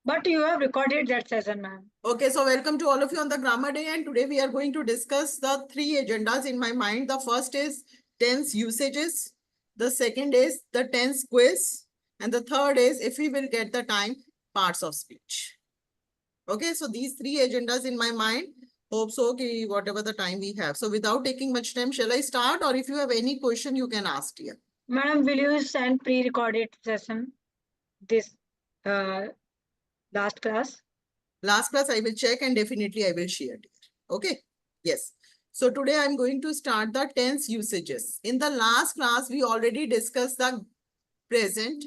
But you have recorded that session, ma'am. Okay, so welcome to all of you on the grammar day, and today we are going to discuss the three agendas in my mind. The first is tense usages, the second is the tense quiz, and the third is, if we will get the time, parts of speech. Okay, so these three agendas in my mind. Hope so, okay, whatever the time we have. So without taking much time, shall I start, or if you have any question, you can ask here. Madam, will you send pre-recorded session this last class? Last class, I will check and definitely I will share it. Okay. Yes. So today I'm going to start the tense usages. In the last class, we already discussed the present.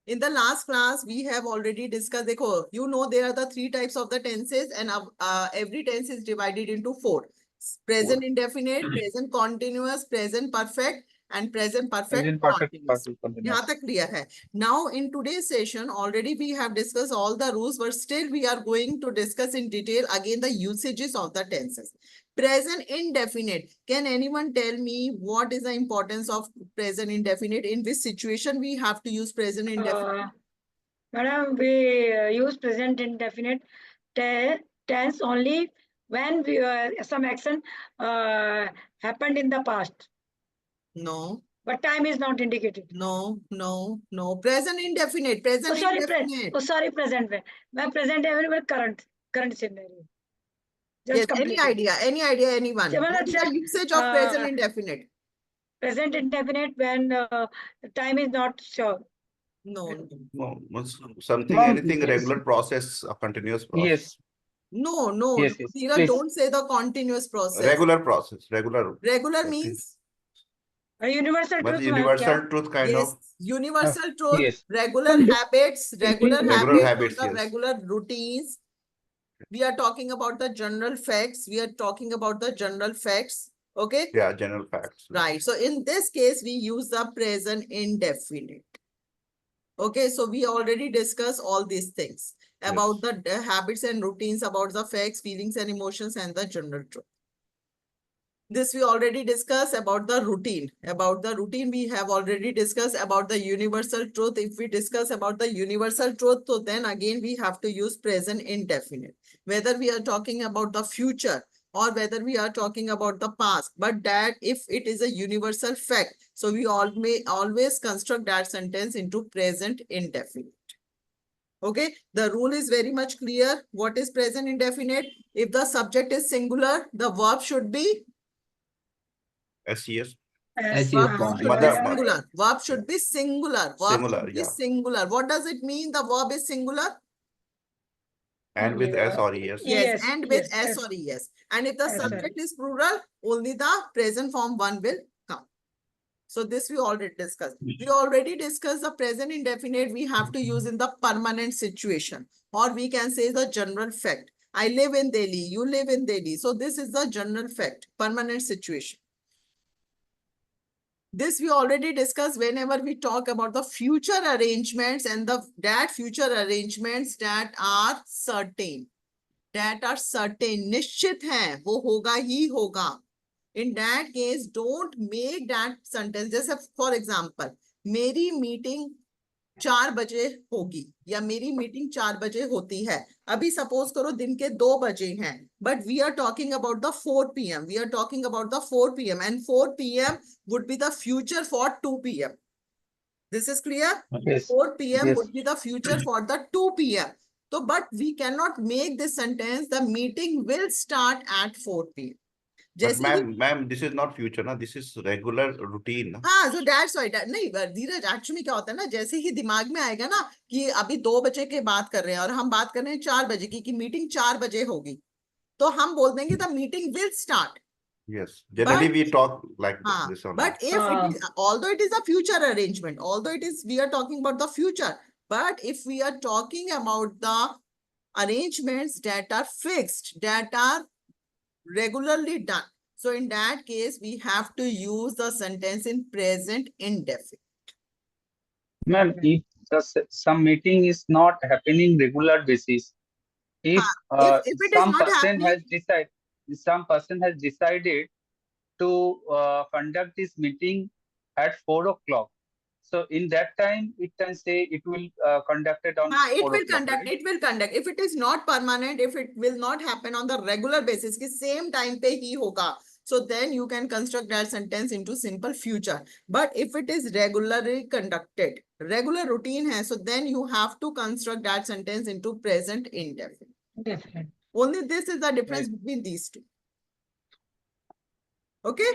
In the last class, we have already discussed, you know, there are the three types of the tenses, and every tense is divided into four. Present indefinite, present continuous, present perfect, and present perfect continuous. यहाँ तक clear है. Now in today's session, already we have discussed all the rules, but still we are going to discuss in detail again the usages of the tenses. Present indefinite. Can anyone tell me what is the importance of present indefinite? In which situation we have to use present indefinite? Madam, we use present indefinite tense only when we, some action happened in the past. No. But time is not indicated. No. Present indefinite. Present indefinite. Sorry, present. When present indefinite, current scenario. Just yes, any idea, anyone. What is the usage of present indefinite? Present indefinite when time is not sure. No. Something, anything, a regular process, a continuous process. Yes. No. Yes, Dhira, don't say the continuous process. Regular process, regular. Regular means? A universal truth. Universal truth kind of. Universal truth, yes. regular habits, regular habits, yes. Regular routines. We are talking about the general facts. Okay? Yeah, general facts. Right. So in this case, we use the present indefinite. Okay, so we already discussed all these things about the habits and routines, about the facts, feelings and emotions, and the general truth. This we already discussed about the routine. About the routine, we have already discussed about the universal truth. If we discuss about the universal truth, so then again we have to use present indefinite. Whether we are talking about the future or whether we are talking about the past, but that if it is a universal fact, so we always construct that sentence into present indefinite. Okay, the rule is very much clear. What is present indefinite? If the subject is singular, the verb should be SES. Singular. Verb should be singular. Singular. What does it mean? The verb is singular. And with S or ES. Yes, and with S or ES. And if the subject is plural, only the present form one will come. So this we already discussed. We already discussed the present indefinite we have to use in the permanent situation. Or we can say the general fact. I live in Delhi. You live in Delhi. So this is the general fact, permanent situation. This we already discussed whenever we talk about the future arrangements and that future arrangements that are certain. निश्चित हैं, वो होगा ही होगा. In that case, don't make that sentence. जैसे for example, मेरी meeting 4 बजे होगी या मेरी मीटिंग 4 बजे होती है. अभी सपोज करो दिन के 2 बजे हैं, but we are talking about the 4 p.m. We are talking about the 4 p.m. and 4 p.m. would be the future for 2 p.m. This is clear? Yes. 4 p.m. would be the future for the 2 p.m. So, but we cannot make this sentence, the meeting will start at 4 p.m. Ma'am, this is not future, na? This is regular routine. हाँ, so that's why. नहीं, धीरज, actually क्या होता है ना, जैसे ही दिमाग में आएगा ना कि अभी 2 बजे के बात कर रहे हैं और हम बात कर रहे हैं 4 बजे की, कि मीटिंग 4 बजे होगी, तो हम बोल देंगे the meeting will start. Yes, generally we talk like this only. But if it is, although it is a future arrangement, we are talking about the future, but if we are talking about the arrangements that are fixed, that are regularly done, so in that case, we have to use the sentence in present indefinite. Ma'am, if some meeting is not happening regular basis, if some person has decided to conduct this meeting at 4 o'clock, So in that time, it can say it will conducted on it 4 will o'clock, conduct, right? it will conduct. If it is not permanent, if it will not happen on the regular basis, कि same time पे ही होगा, so then you can construct that sentence into simple future. But if it is regularly conducted, regular routine hai, so then you have to construct that sentence into present indefinite. Definite. Only this is the difference Right. between these two. Okay?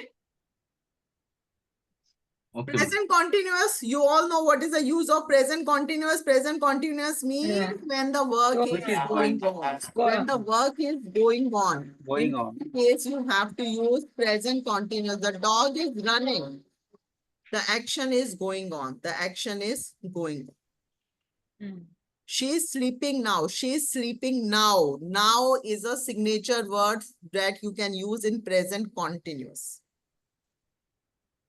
Okay. Present continuous, you all know what is the use of present continuous. Present continuous means Yeah. when the work Go- is Which is going going on. Go When on. the work is going on. Going In on. that case, you have to use present continuous. The dog is running. The action is going on. The action is going on. Hmm. She is sleeping now. She is sleeping now. Now is a signature word that you can use in present continuous.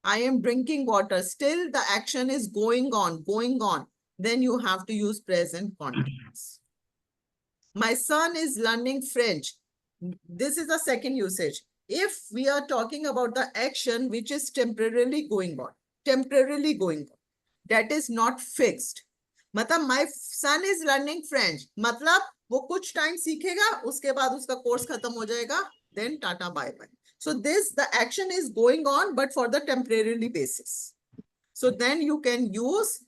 I am drinking water. Still the action is going on, going on. Then you have to use present continuous. My son is learning French. This is the second usage. If we are talking about the action which is temporarily going on, that is not fixed. मतलब my son is learning French. मतलब वो कुछ time सीखेगा, उसके बाद उसका course खत्म हो जाएगा, then tata bye bye. So this, the action is going on, but for the temporarily basis. So then you can use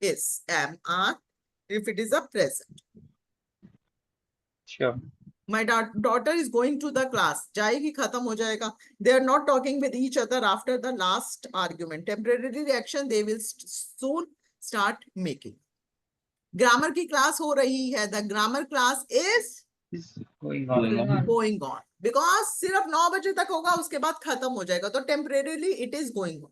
is, am, are, if it is a present. Sure. My daughter is going to the class. जाएगी खत्म हो जाएगा. They are not talking with each other after the last argument. Temporary reaction they will soon start making. Grammar की class हो रही है. The grammar class is Is going on. Going on. going on. Because सिर्फ 9 बजे तक होगा, उसके बाद खत्म हो जाएगा. तो temporarily it is going on.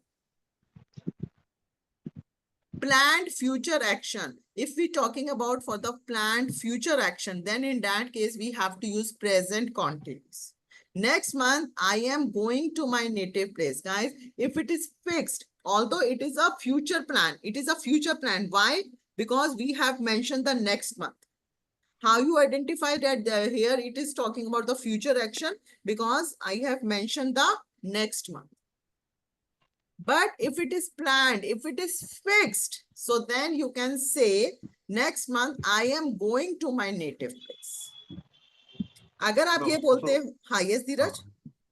Planned future action. If we're talking about for the planned future action, then in that case, we have to use present continuous. Next month, I am going to my native place. Guys, if it is fixed, although it is a future plan, it is a future plan. Why? Because we have mentioned the next month. How you identify that here it is talking about the future action? Because I have mentioned the next month. But if it is planned, if it is fixed, so then you can say next month I am going to my native place. अगर आप ये बोलते हैं, हाँ, yes, Dheeraj?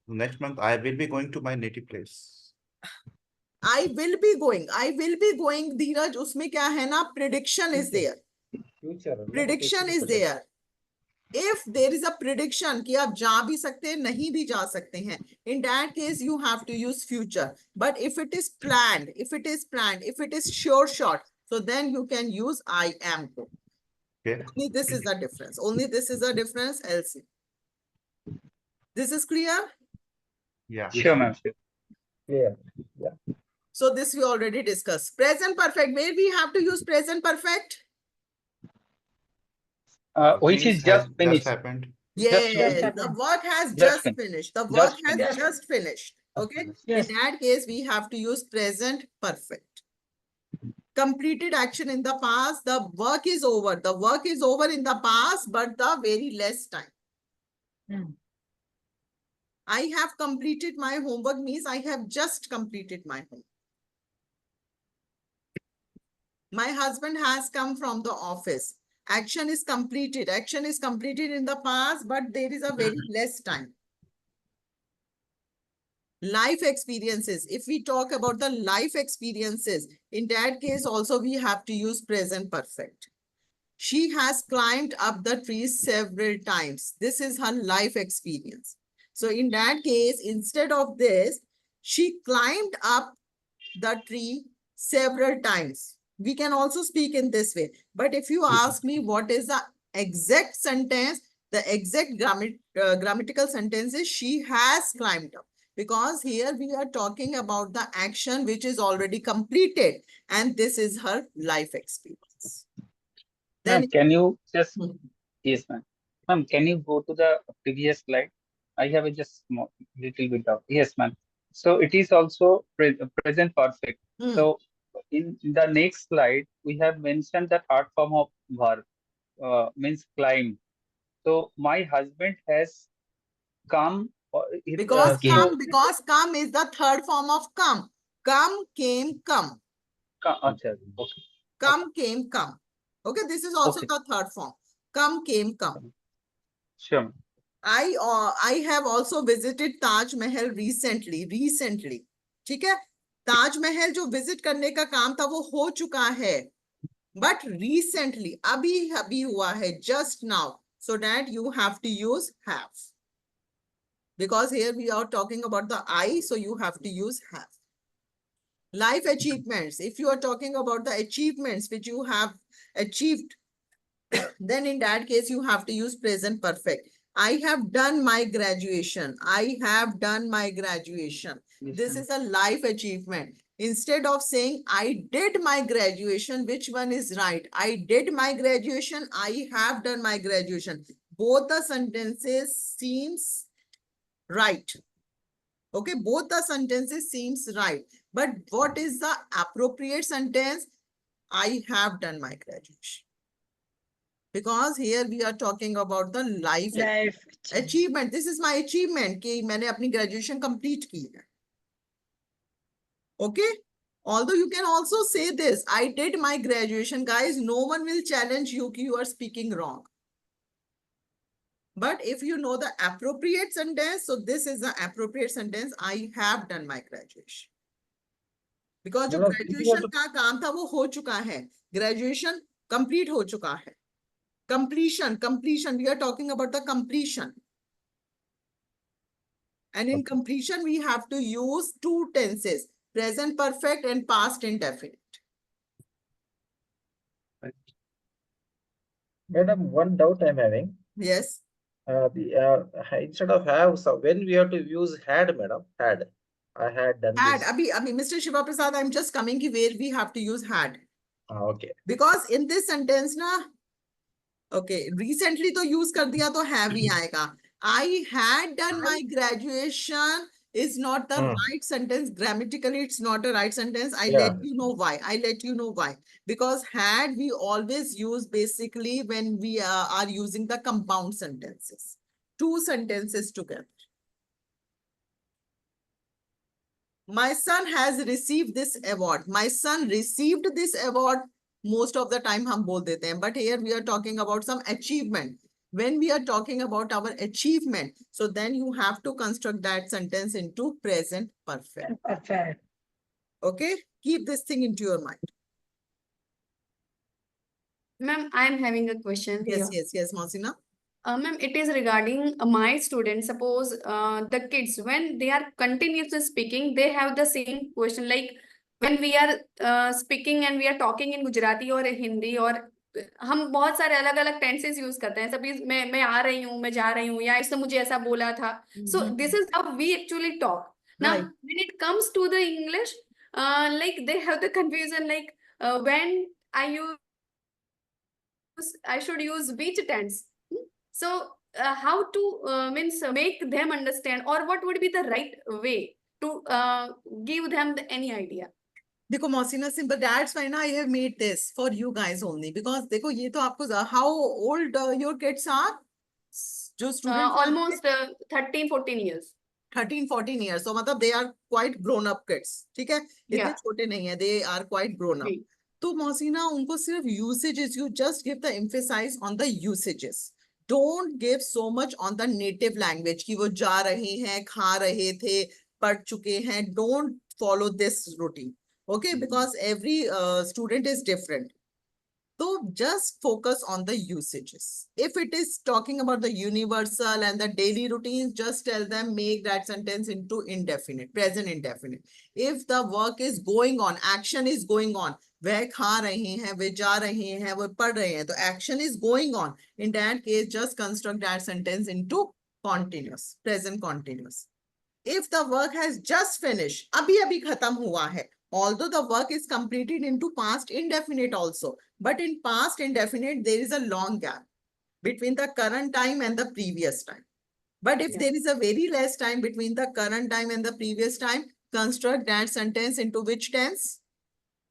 Next month, I will be going to my native place. I will be going, धीरज, उसमें क्या है ना, prediction is there. Prediction is there. If there is a prediction कि आप जा भी सकते हैं, नहीं भी जा सकते हैं, in that case you have to use future. But if it is planned, if it is sure shot, so then you can use I am going. Okay. Only this is the difference. Only this is the difference, LC. This is clear? Yeah. Sure, ma'am. Sure. So this we already discussed. Present perfect. Where we have to use present perfect? Which Things is has just finished. happened. Yes, happened. the work has Just just finished. finished. The Just work has finished. just finished. Okay. Yes. In that case, we have to use present perfect. Completed action in the past. The work is over. The work is over in the past, but the very less time. Hmm. I have completed my homework means I have just completed my homework. My husband has come from the office. Action is completed. Action is completed in the past, but there is a very less time. Life experiences. If we talk about the life experiences, in that case also we have to use present perfect. She has climbed up the tree several times. This is her life experience. So in that case, instead of this, she climbed up the tree several times. We can also speak in this way. But if you ask me what is the exact sentence, the exact grammatical sentence is she has climbed up. Because here we are talking about the action which is already completed. And this is her life experience. Ma'am, Then, can you just, yes, ma'am. Ma'am, can you go to the previous slide? I have a just small, little bit of, yes, ma'am. So it is also present perfect. So in the next slide, we have mentioned the third form of verb, means climb. So my husband has come. because so come is the third form of come. Come, came, come. Acha, okay. Come, came, come. Okay, this is also Okay. the third form. Come, came, come. Sure, ma'am. I have also visited Taj Mahal recently. ठीक है? ताज महल जो visit करने का काम था वो हो चुका है. But recently, अभी हुआ है, just now. So that you have to use have. Because here we are talking about the I, so you have to use have. Life achievements. If you are talking about the achievements which you have achieved, then in that case, you have to use present perfect. I have done my graduation. I have done my graduation. Yes, This ma'am. is a life achievement. Instead of saying, I did my graduation, which one is right? I did my graduation. I have done my graduation. Both the sentences seems right. Okay, both the sentences seems right. But what is the appropriate sentence? I have done my graduation. Because here we are talking about the life achievement. This is my achievement कि मैंने अपनी graduation complete की है. Okay. Although you can also say this, I did my graduation, guys. No one will challenge you कि you are speaking wrong. But if you know the appropriate sentence, so this is the appropriate sentence. I have done my graduation. Because जो graduation का काम था वो हो चुका है. Graduation complete हो चुका है. Completion. We are talking about the completion. And in completion, we have to use two tenses, present perfect and past indefinite. Madam, one doubt I'm having. Yes. Instead of have, so when we have to use had, madam, had. I had done Had. this. Abhi, Mr. Shiva Prasad, I'm just coming to where we have to use had. Okay. Because in this sentence, na, okay, recently to use kar diya to have hi aayega. I had done my graduation is not the right sentence. Grammatically, it's not a right sentence. I let you know why. Because had we always use basically when we are using the compound sentences. Two sentences together. My son has received this award. My son received this award. Most of the time hum bol dete hain. But here we are talking about some achievement. When we are talking about our achievement, so then you have to construct that sentence into present perfect. Perfect. Okay? Keep this thing into your mind. Ma'am, I am having a question here. Yes, Masina. Ma'am, it is regarding my students. Suppose the kids, when they are continuously speaking, they have the same question. Like when we are speaking and we are talking in Gujarati or Hindi, or हम बहुत सारे अलग अलग tenses use करते हैं. सभी मैं आ रही हूँ, मैं जा रही हूँ, या इसने मुझे ऐसा बोला था. So this is how we actually talk. Now, Right. when it comes to the English, like they have the confusion, like when I should use which tense. So how to means make them understand, or what would be the right way to give them any idea? देखो Masina, simple. That's why I have made this for you guys only, because देखो ये तो आपको how old your kids are? जो students are Almost 13-14 years. 13-14 years. So मतलब they are quite grown up kids. ठीक है? इतने Yeah. छोटे नहीं है. They are quite grown up. जी. तो मौसीना उनको सिर्फ usages, you just give the emphasis on the usages. Don't give so much on the native language कि वो जा रहे हैं, खा रहे थे, पढ़ चुके हैं. Don't follow this routine. Okay? Because every student is different. So just focus on the usages. If it is talking about the universal and the daily routines, just tell them make that sentence into indefinite, present indefinite. If the work is going on, action is going on, वह खा रहे हैं, वे जा रहे हैं, वो पढ़ रहे हैं, तो action is going on. In that case, just construct that sentence into continuous, present continuous. If the work has just finished, अभी खत्म हुआ है, although the work is completed into past indefinite also, but in past indefinite, there is a long gap between the current time and the previous time. But if there is a very less time between the current time and the previous time, construct that sentence into which tense?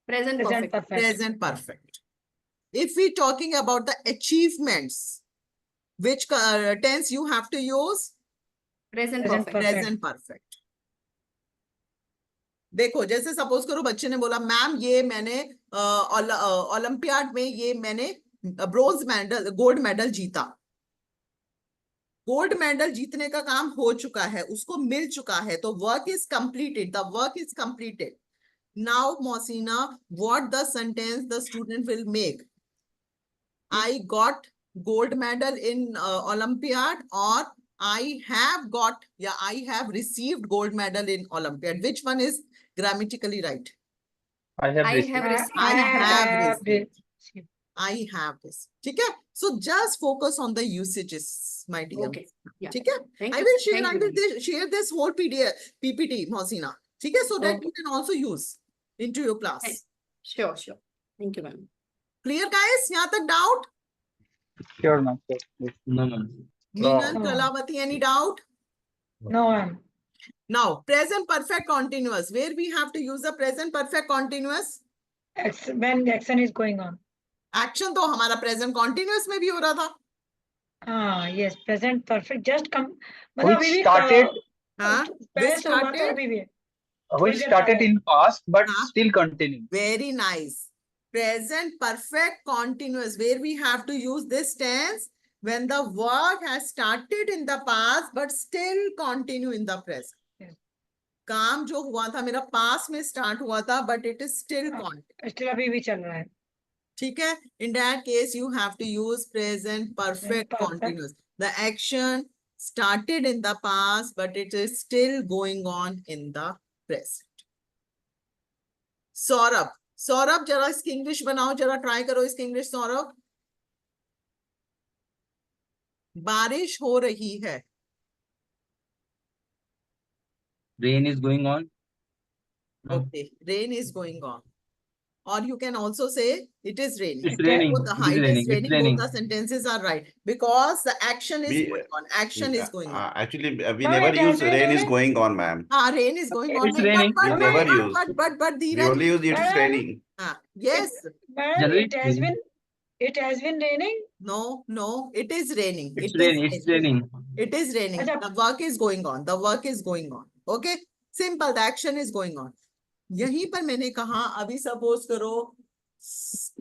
Present Present perfect. perfect. Present perfect. If we're talking about the achievements, which tense you have to use? Present Present perfect. perfect. Present perfect. देखो जैसे suppose करो बच्चे ने बोला ma'am ये मैंने olympiad में ये मैंने ब्रोंज मेडल गोल्ड मेडल जीता। गोल्ड मेडल जीतने का काम हो चुका है, उसको मिल चुका है, तो work is completed, the work is completed. Now Mohsina, what the sentence the student will make? I got gold medal in Olympiad, or I have got, yeah, I have received gold medal in Olympiad. Which one is grammatically right? I have I received. have received. I have received. I have this. Okay, so just focus on the usages, my dear. Okay. Yeah. Okay, Thank I you. will share. Thank I you, will ma'am. share this whole PDF PPT, Mohsina. Okay, so that Okay. you can also use into your class. Right. Sure, sure. Thank you, ma'am. Clear, guys? यहाँ तक doubt? Sure, ma'am. Sure. Yes. No, ma'am. Meenal, No. Kalavati, any doubt? No, ma'am. Now, present perfect continuous. Where we have to use the present perfect continuous? When action is going on. Action तो हमारा present continuous में भी हो रहा था. Yes, present perfect. Just come. Which started, हाँ? पहले Which से हुआ था started? अभी भी है. which देर started पहले. in past, but Huh? still continuing. Very nice. Present perfect continuous. Where we have to use this tense when the work has started in the past but still continue in the present. Yes. काम जो हुआ था मेरा past में start हुआ था but it is still हाँ. continue. Still अभी भी चल रहा है. ठीक है? In that case, you have to use present perfect Perfect. continuous. The action started in the past, but it is still going on in the present. Saurabh, Saurabh जरा इसकी इंग्लिश बनाओ, जरा ट्राई करो इसकी इंग्लिश सौरभ। बारिश हो रही है। Rain is going on. Okay, rain is going on. Or you can also say it is raining. It's raining. Both the It is raining. It's raining. both the sentences are right because the action is We- going on. Action is going on. Actually, we Ma'am, never it has use been rain is raining. going on, ma'am. Rain is going on. It's raining. We never use. But We Dheeraj, only use it is Ma'am. raining. yes. Ma'am, Generally, it has been raining. No, it is raining. It's It is raining. It's raining. It is raining. Acha. The work is going on. The work is going on. Okay. Simple. The action is going on. यहीं पर मैंने कहा अभी suppose करो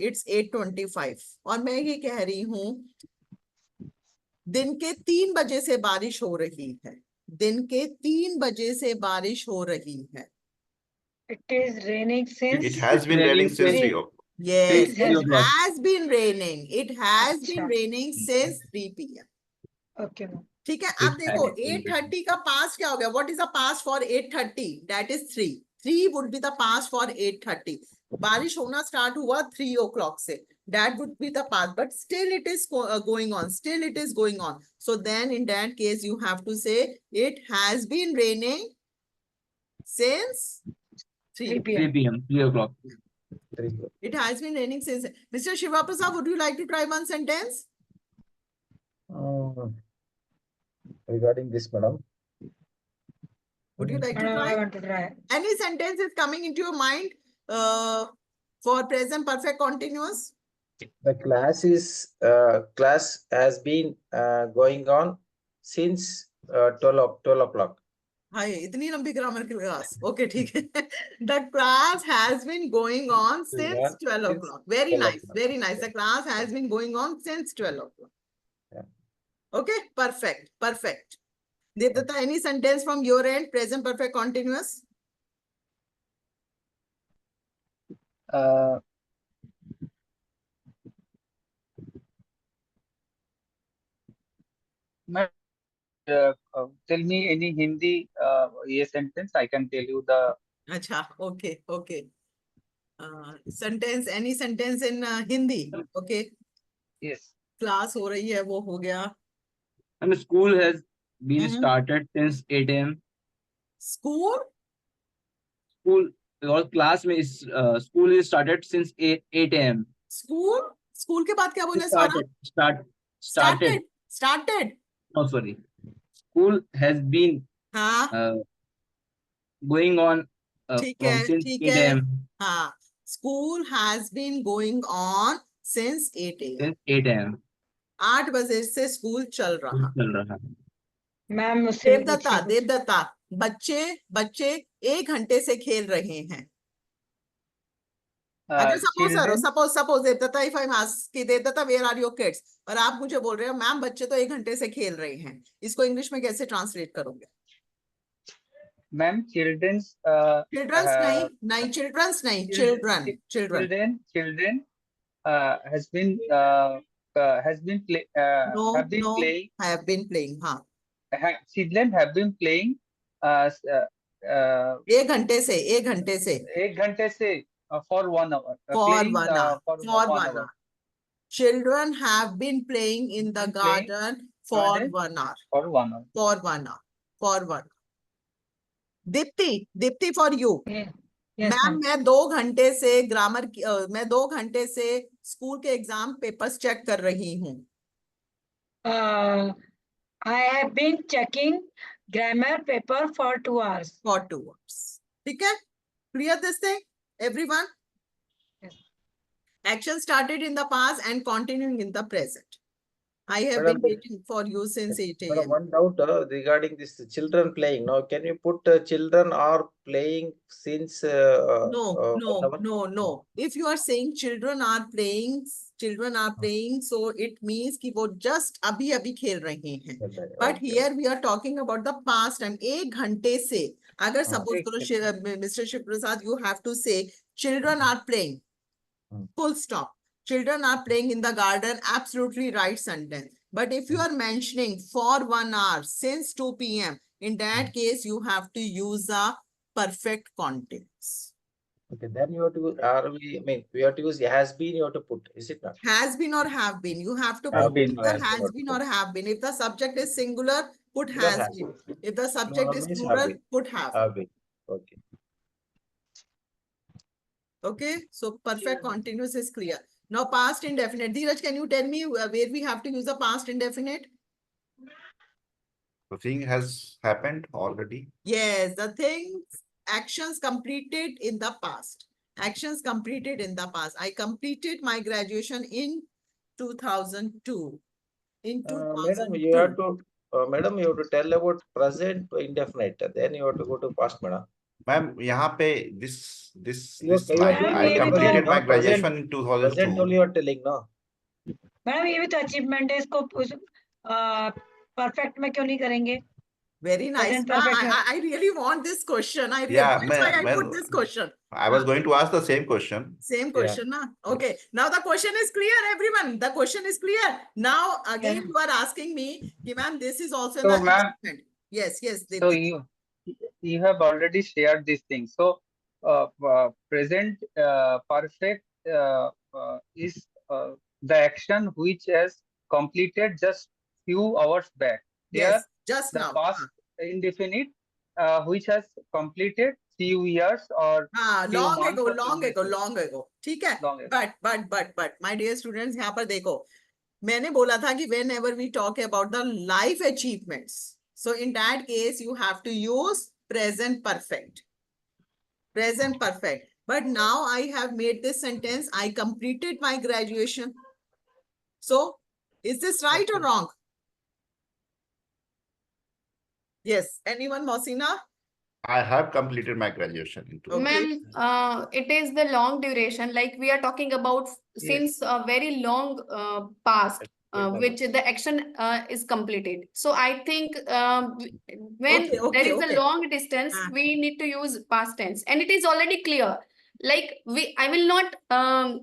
it's 8:25 और मैं ये कह रही हूं दिन के 3 बजे से बारिश हो रही है। दिन के 3 बजे से बारिश हो रही है। It is raining since. It has been raining raining since since- 3 o'clock. Yes, It it has- has been raining. It has been अच्छा. raining since 3 p.m. Okay, ma'am. ठीक है, It अब देखो has been 8:30 का पास्ट क्या हो गया? What is the past for 8:30? That is 3. 3 would be the past for 8:30. बारिश होना स्टार्ट हुआ 3 o'clock से. That would be the past, but still it is going on. Still it is going on. So then in that case, you have to say it has been raining since 3 3. 3 p.m. p.m. 3 o'clock. It has been raining since. Mr. Shiva Prasad, would you like to try one sentence? Regarding this, madam. Would you like to Madam, I try? want to try. Any sentence is coming into your mind for present perfect continuous? The class has been going on since 12 o'clock. Hi, इतनी लंबी grammar की class. Okay, ठीक है. The class has been going on since 12 o'clock. Very 12 nice, o'clock. very nice. The class has been going on since 12 o'clock. Yeah. Okay, perfect, perfect. Devdutta, any sentence from your end, present perfect continuous? Ma'am, tell me any Hindi sentence. I can tell you the Acha, okay, okay. Sentence, any sentence in Hindi? Okay, yes. class हो रही है, वो हो गया. And school has been Mhm. started since 8 a.m. School? School or class में is school is started since 8 a.m. School? School के बाद क्या बोले Saurabh? Started. Started. No, sorry. School has been हाँ, going on ठीक from है, since ठीक 8 है. a.m. हाँ, school has been going on since 8 a.m. Since 8 a.m. 8 बजे से स्कूल चल रहा. चल रहा है. मैम मुझसे भी देवदत्ता, पूछिए कुछ. देवदत्ता, बच्चे 1 घंटे से खेल रहे हैं। अगर Children, suppose Devdatta, if I ask कि Devdatta where are your kids, और आप मुझे बोल रहे हो मैम बच्चे तो 1 घंटे से खेल रहे हैं, इसको इंग्लिश में कैसे ट्रांसलेट करोगे? ma'am, children's चिल्ड्रंस नहीं, चिल्ड्रंस नहीं, children children has been play no have been नो playing हैव बीन प्लेइंग, हाँ, children have been playing 1 घंटे से 1 घंटे से एक घंटे से for 1 hour for playing 1 hour, for for 1 1 hour hour. Children have been playing in the Been playing garden for garden 1 hour, for 1 hour. for 1 hour, for 1 hour. Deepti for you. Yes, ma'am ma'am. मैं 2 घंटे से मैं 2 घंटे से school के exam papers check कर रही हूँ। I have been checking grammar paper for 2 hours. For 2 hours. ठीक है? Clear this thing, everyone? Yes. Action started in the past and continuing in the present. I have Madam, been waiting for you since 8 Madam, a.m. one doubt regarding this children playing. Now, can you put children are playing since No, 1 hour? no. If you are saying children are playing, so it means कि वो just अभी खेल रहे हैं. But Okay. here we are talking about the past time. 1 घंटे से, अगर suppose एक करो Mr. Shiv Prasad, you have to say children are playing. Full stop. Children are playing in the garden. Absolutely right sentence. But if you are mentioning for 1 hour since 2 p.m., in that case you have to use a perfect continuous. Okay, then you have to we have to use has been, you have to put, is it not? Has been or have been. You have to Have put been either or has has been. been or have been. If the subject is singular, put Singular has has been. been. If the subject Plural is means have plural, been. put have. Have been. Okay. Okay, so perfect continuous is clear. Now past indefinite. Dheeraj, can you tell me where we have to use the past indefinite? The thing has happened already. Yes, the things, actions completed in the past. Actions completed in the past. I completed my graduation in 2002. In 2002. Madam, you have to tell about present indefinite. Then you have to go to past, madam. Ma'am, यहाँ पे this You are line, doing I it completed present, my no? graduation in Present only 2002. you are telling, no? Madam ये भी तो achievement है, इसको perfect में क्यों नहीं करेंगे? Very nice. Present Ma, perfect. I really want this question. Yeah, That's why I ma'am, put this question. I was going to ask the same question. Same question, na? Okay. Now the question is clear, everyone. The question is clear. Now again, Yeah. you are asking me, ki, ma'am, this is also So, an ma'am, achievement. Yes. so you have already shared these things. So present perfect is the action which has completed just few hours back. Here, Yes, just the now. past indefinite which has completed few years or few Long months ago, or few long days ago, long ago. ठीक है? long ago. But, my dear students, यहाँ पर देखो, मैंने बोला था कि whenever we talk about the life achievements, so in that case, you have to use present perfect. Present perfect. But now I have made this sentence, I completed my graduation. So, is this right or Okay. wrong? Yes. Anyone, Mosina? I have completed my graduation in 2002. Okay. Ma'am, it is the long duration, like we are talking about since a very long past, which the action is completed. So I think when there is a long distance, we need to use past tense, and it is already clear. Like I will not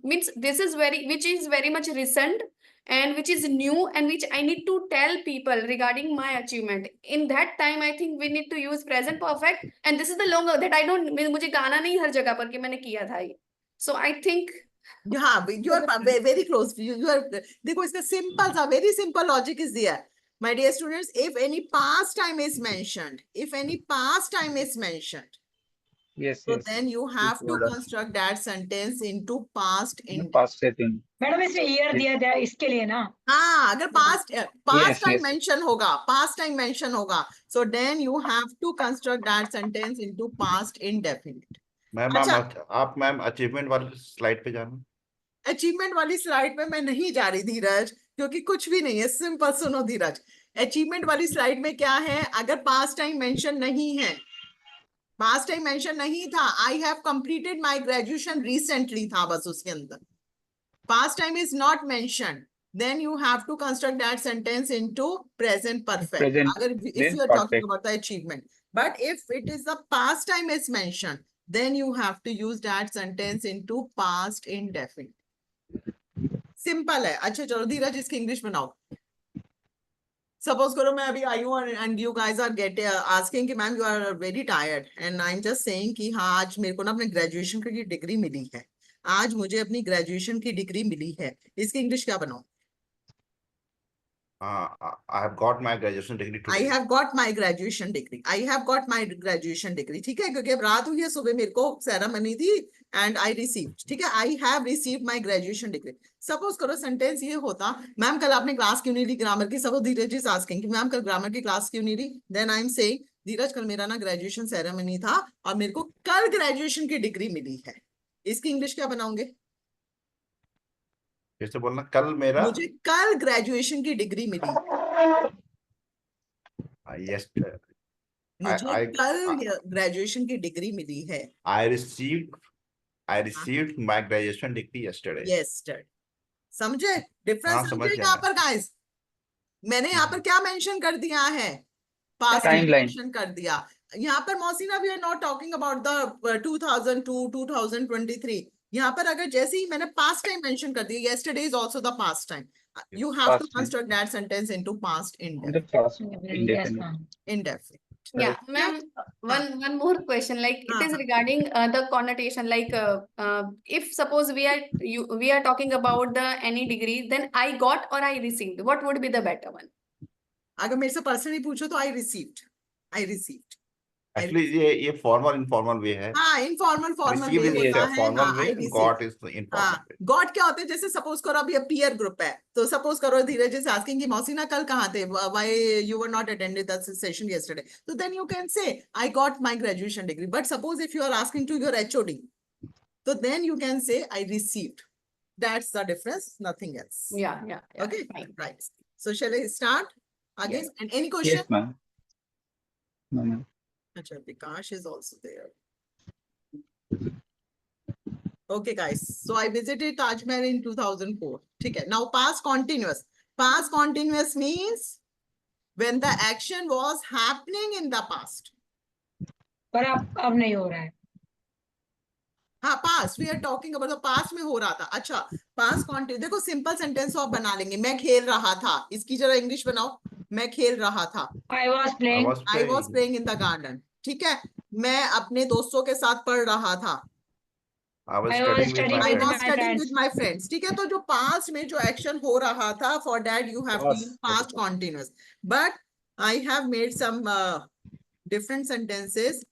means this is which is very much recent and which is new and which I need to tell people regarding my achievement. In that time, I think we need to use present perfect, and this is the longer that I don't मुझे गाना नहीं हर जगह पर कि मैंने किया था ये. So I think yeah, you are very close. You are. देखो इसका simple सा very simple logic is there. My dear students, if any past time is mentioned, Yes, so yes. then you have to construct that sentence into past In in. past tense. Madam इसमें year दिया था इसके लिए ना? हाँ, अगर past Yes, time yes. mention होगा, so then you have to construct that sentence into past indefinite. Ma'am आप मैम अचीवमेंट वाली स्लाइड पे जाना. अचीवमेंट वाली स्लाइड पे मैं नहीं जा रही धीरज, क्योंकि कुछ भी नहीं है. सिंपल सुनो धीरज, अचीवमेंट वाली स्लाइड में क्या है, अगर पास्ट टाइम मेंशन नहीं है, पास्ट टाइम मेंशन नहीं था, I have completed my graduation recently था बस उसके अंदर, past time is not mention, then you have to construct that sentence into present perfect. Present If then you are talking perfect. about the achievement, but if it is the past time is mentioned, then you have to use that sentence into past indefinite. Simple है. अच्छा चलो धीरज इसकी English बनाओ. Suppose करो मैं अभी आई हूँ and you guys are asking कि ma'am you are very tired and I'm just saying कि हाँ आज मेरे को ना अपने ग्रेजुएशन की डिग्री मिली है, आज मुझे अपनी ग्रेजुएशन की डिग्री मिली है, इसकी इंग्लिश क्या बनाओ? I have got my graduation degree I today. have got my graduation degree. I have got my graduation degree. ठीक है, क्योंकि अब रात हुई है, सुबह मेरे को सेरेमनी थी and I received. ठीक है, I have received my graduation degree. Suppose करो सेंटेंस ये होता, मैम कल आपने क्लास क्यों नहीं ली ग्रामर की? सपोज धीरज इज आस्किंग कि मैम कल ग्रामर की क्लास क्यों नहीं ली? देन आई एम सेइंग धीरज कल मेरा ना ग्रेजुएशन सेरेमनी था और मेरे को कल ग्रेजुएशन की डिग्री मिली है. इसकी इंग्लिश क्या बनाओगे? फिर से बोलना, कल मेरा मुझे कल ग्रेजुएशन की डिग्री मिली. yes मुझे कल ग्रेजुएशन की डिग्री मिली है. I received my graduation degree yesterday. Yesterday. समझे डिफरेंस? हाँ, समझ समझे गया यहाँ मैं. पर गाइस? मैंने यहाँ पर क्या मेंशन कर दिया है? Past Timeline. मेंशन कर दिया. यहाँ पर Mohsina we are not talking about the 2002 2023. यहाँ पर अगर जैसे ही मैंने पास्ट टाइम मेंशन कर दिया, yesterday is also the past time. You have to Past time. construct that sentence into past In the indefinite. past. Yes, Indefinite. ma'am. Indefinite. Yeah, ma'am, one more question, like it is regarding the connotation, like if suppose we are talking about the any degree, then I got or I received, what would be the better one? अगर मेरे से personally पूछो तो I received. Actually ये formal informal way है. हाँ, informal formal Receive way is होता a है. formal हाँ, way, I received. got is the informal way. God क्या होते हैं? जैसे सपोज करो अभी पीयर ग्रुप है, तो सपोज करो धीरज इज आस्किंग कि मौसीना कल कहाँ थे, why you were not attended the session yesterday, तो then you can say I got my graduation degree. But suppose if you are asking to your HOD, तो then you can say I received. That's the difference, nothing else. Yeah, Okay, fine. right. So shall I start again? Yes. And any question? Yes, ma'am. No, ma'am. Acha, Vikash is also there. Okay, guys. So I visited Taj Mahal in 2004. Okay. Now past continuous. Past continuous means when the action was happening in the past. पर अब नहीं हो रहा है. हाँ, past. We are talking about the past में हो रहा था. अच्छा, past continuous. देखो simple sentence आप बना लेंगे. मैं खेल रहा था. इसकी जरा इंग्लिश बनाओ. मैं खेल रहा था. I was playing. I was playing in the garden. ठीक है. मैं अपने दोस्तों के साथ पढ़ रहा था. I was I was studying with I my was friends. studying with my friends. ठीक है, तो जो past में जो action हो रहा था, for that you have to use past continuous. But I have made some different sentences.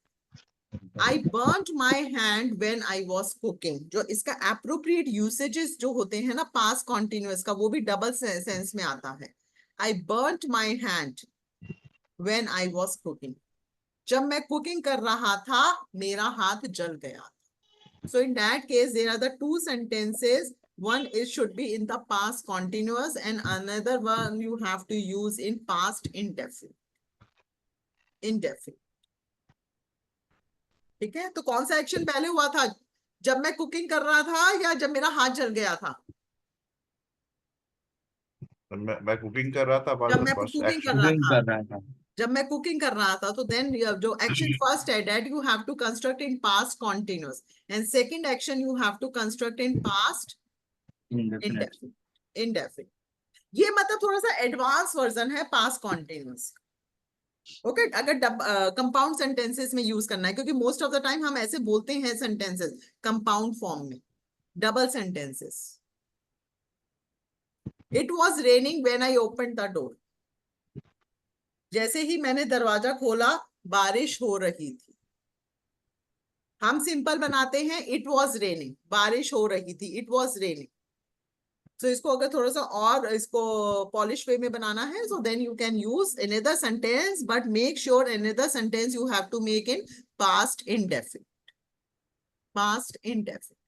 I burnt my hand when I was cooking. जो इसका appropriate usages जो होते हैं ना past continuous का, वो भी double sense में आता है. I burnt my hand when I was cooking. जब मैं cooking कर रहा था, मेरा हाथ जल गया. So in that case, there are the two sentences. One is should be in the past continuous and another one you have to use in past indefinite. Indefinite. ठीक है, तो कौन सा एक्शन पहले हुआ था? जब मैं कुकिंग कर रहा था या जब मेरा हाथ जल गया था? मैं कुकिंग कर रहा था. जब मैं कुकिंग कर रहा था. जब मैं कुकिंग कर रहा था, तो देन जो एक्शन फर्स्ट है that you have to construct in past continuous and second action you have to construct in past indefinite. ये मतलब थोड़ा सा एडवांस वर्जन है पास्ट कॉन्टिन्यूअस. ओके, अगर कंपाउंड सेंटेंसेस में यूज करना है, क्योंकि मोस्ट ऑफ द टाइम हम ऐसे बोलते हैं सेंटेंसेस कंपाउंड फॉर्म में, double sentences. It was raining when I opened the door. जैसे ही मैंने दरवाजा खोला, बारिश हो रही थी. हम सिंपल बनाते हैं इट वॉज रेनिंग, बारिश हो रही थी, इट वॉज रेनिंग. तो इसको अगर थोड़ा सा और इसको पॉलिश वे में बनाना है, so then you can use another sentence, but make sure another sentence you have to make in past indefinite. Past indefinite.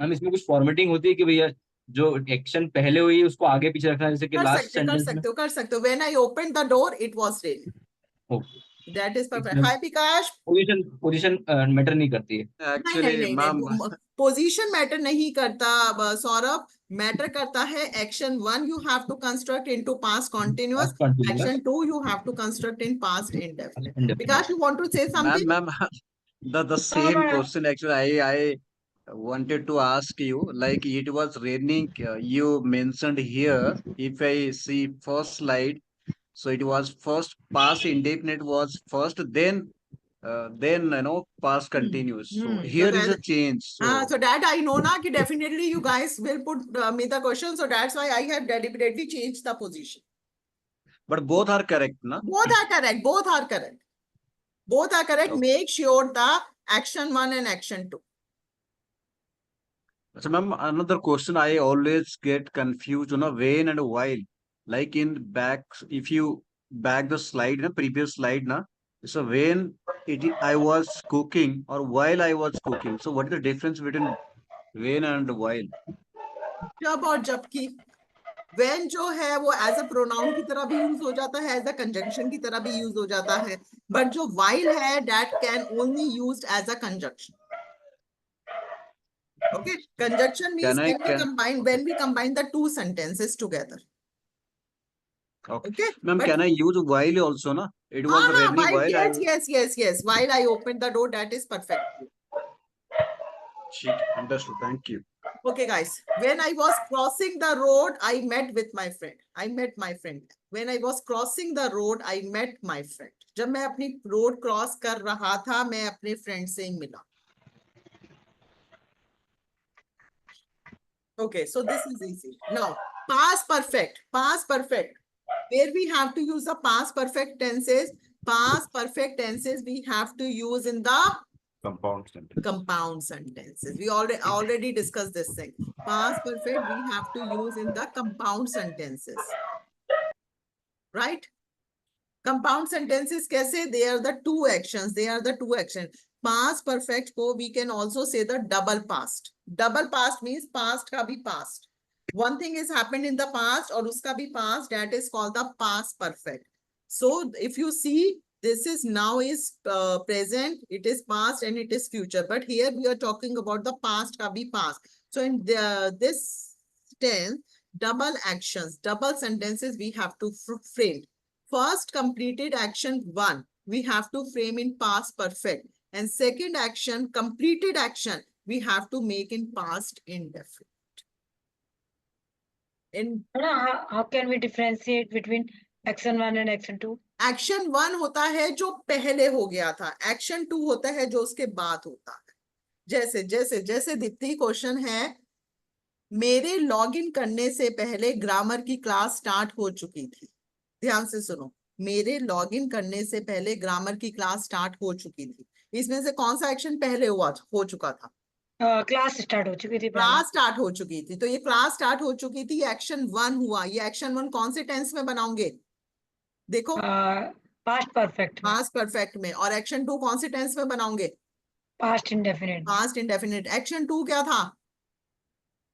Ma'am इसमें कुछ फॉर्मेटिंग होती है कि भैया जो एक्शन पहले हुई है उसको आगे पीछे रखना, जैसे कि लास्ट सेंटेंस में। कर सकते हो when I open the door it was raining, that is perfect. Hi Vikas. Position position matter नहीं करती है। Actually, ma'am, पोजीशन मैटर नहीं करता सौरभ, मैटर करता है action 1 you have to construct into past continuous, action 2 you have to construct in past indefinite. Because you want to say something? ma'am, the same madam. question actually I wanted to ask you, like it was raining, you mentioned here, if I see first slide, so it was first past indefinite was first, then past continuous. So So here is a that, change. so that I know na ki definitely you guys will put me the question, so that's why I have deliberately changed the position. But both are correct, na? Both are correct. Both are correct. Both are correct. Okay. Make sure the action 1 and action 2. So, ma'am, another question I always get confused, when and while. Like in back, if you back the slide, previous slide, na, so when I was cooking or while I was cooking. So, what is the difference between when and while? जब और जबकि when जो है वो as a pronoun की तरह भी use हो जाता है, एज अ कंजंक्शन की तरह भी यूज हो जाता है, बट जो while है that can only used as a conjunction. Okay, conjunction means when we combine the two sentences together. Okay, Ma'am, but can I use while also, na? It was raining while, while yes. While I opened the door, that is perfect. Understood. Thank you. Okay, guys. When I was crossing the road, I met with my friend. When I was crossing the road, I met my friend. जब मैं अपनी road cross कर रहा था, मैं अपने friend से मिला. Okay, so this is easy. Now, past perfect. Where we have to use the past perfect tenses we have to use in the compound sentences. We already discussed this thing. Past perfect we have to use in the compound sentences. Right? Compound sentences kaise? They are the two actions. Past perfect ko we can also say the double past. Double past means past ka bhi past. One thing has happened in the past or uska bhi past, that is called the past perfect. So if you see, this is now is present, it is past and it is future. But here we are talking about the past ka bhi past. So in this tense, double actions, double sentences we have to frame. First completed action 1, we have to frame in past perfect. And second action, completed action, we have to make in past indefinite. How can we differentiate between action 1 and action 2? Action 1 होता है जो पहले हो गया था. Action 2 होता है जो उसके बाद होता है. जैसे दीप्ति क्वेश्चन है, मेरे लॉगिन करने से पहले ग्रामर की क्लास स्टार्ट हो चुकी थी. ध्यान से सुनो, मेरे लॉगिन करने से पहले ग्रामर की क्लास स्टार्ट हो चुकी थी. इसमें से कौन सा एक्शन पहले हो चुका था? क्लास स्टार्ट हो चुकी थी. क्लास स्टार्ट हो चुकी थी. तो ये क्लास स्टार्ट हो चुकी थी, एक्शन 1 हुआ. ये एक्शन 1 कौन से टेंस में बनाओगे? देखो, पास्ट परफेक्ट में. और एक्शन 2 कौन से टेंस में बनाओगे? Past indefinite. एक्शन 2 क्या था?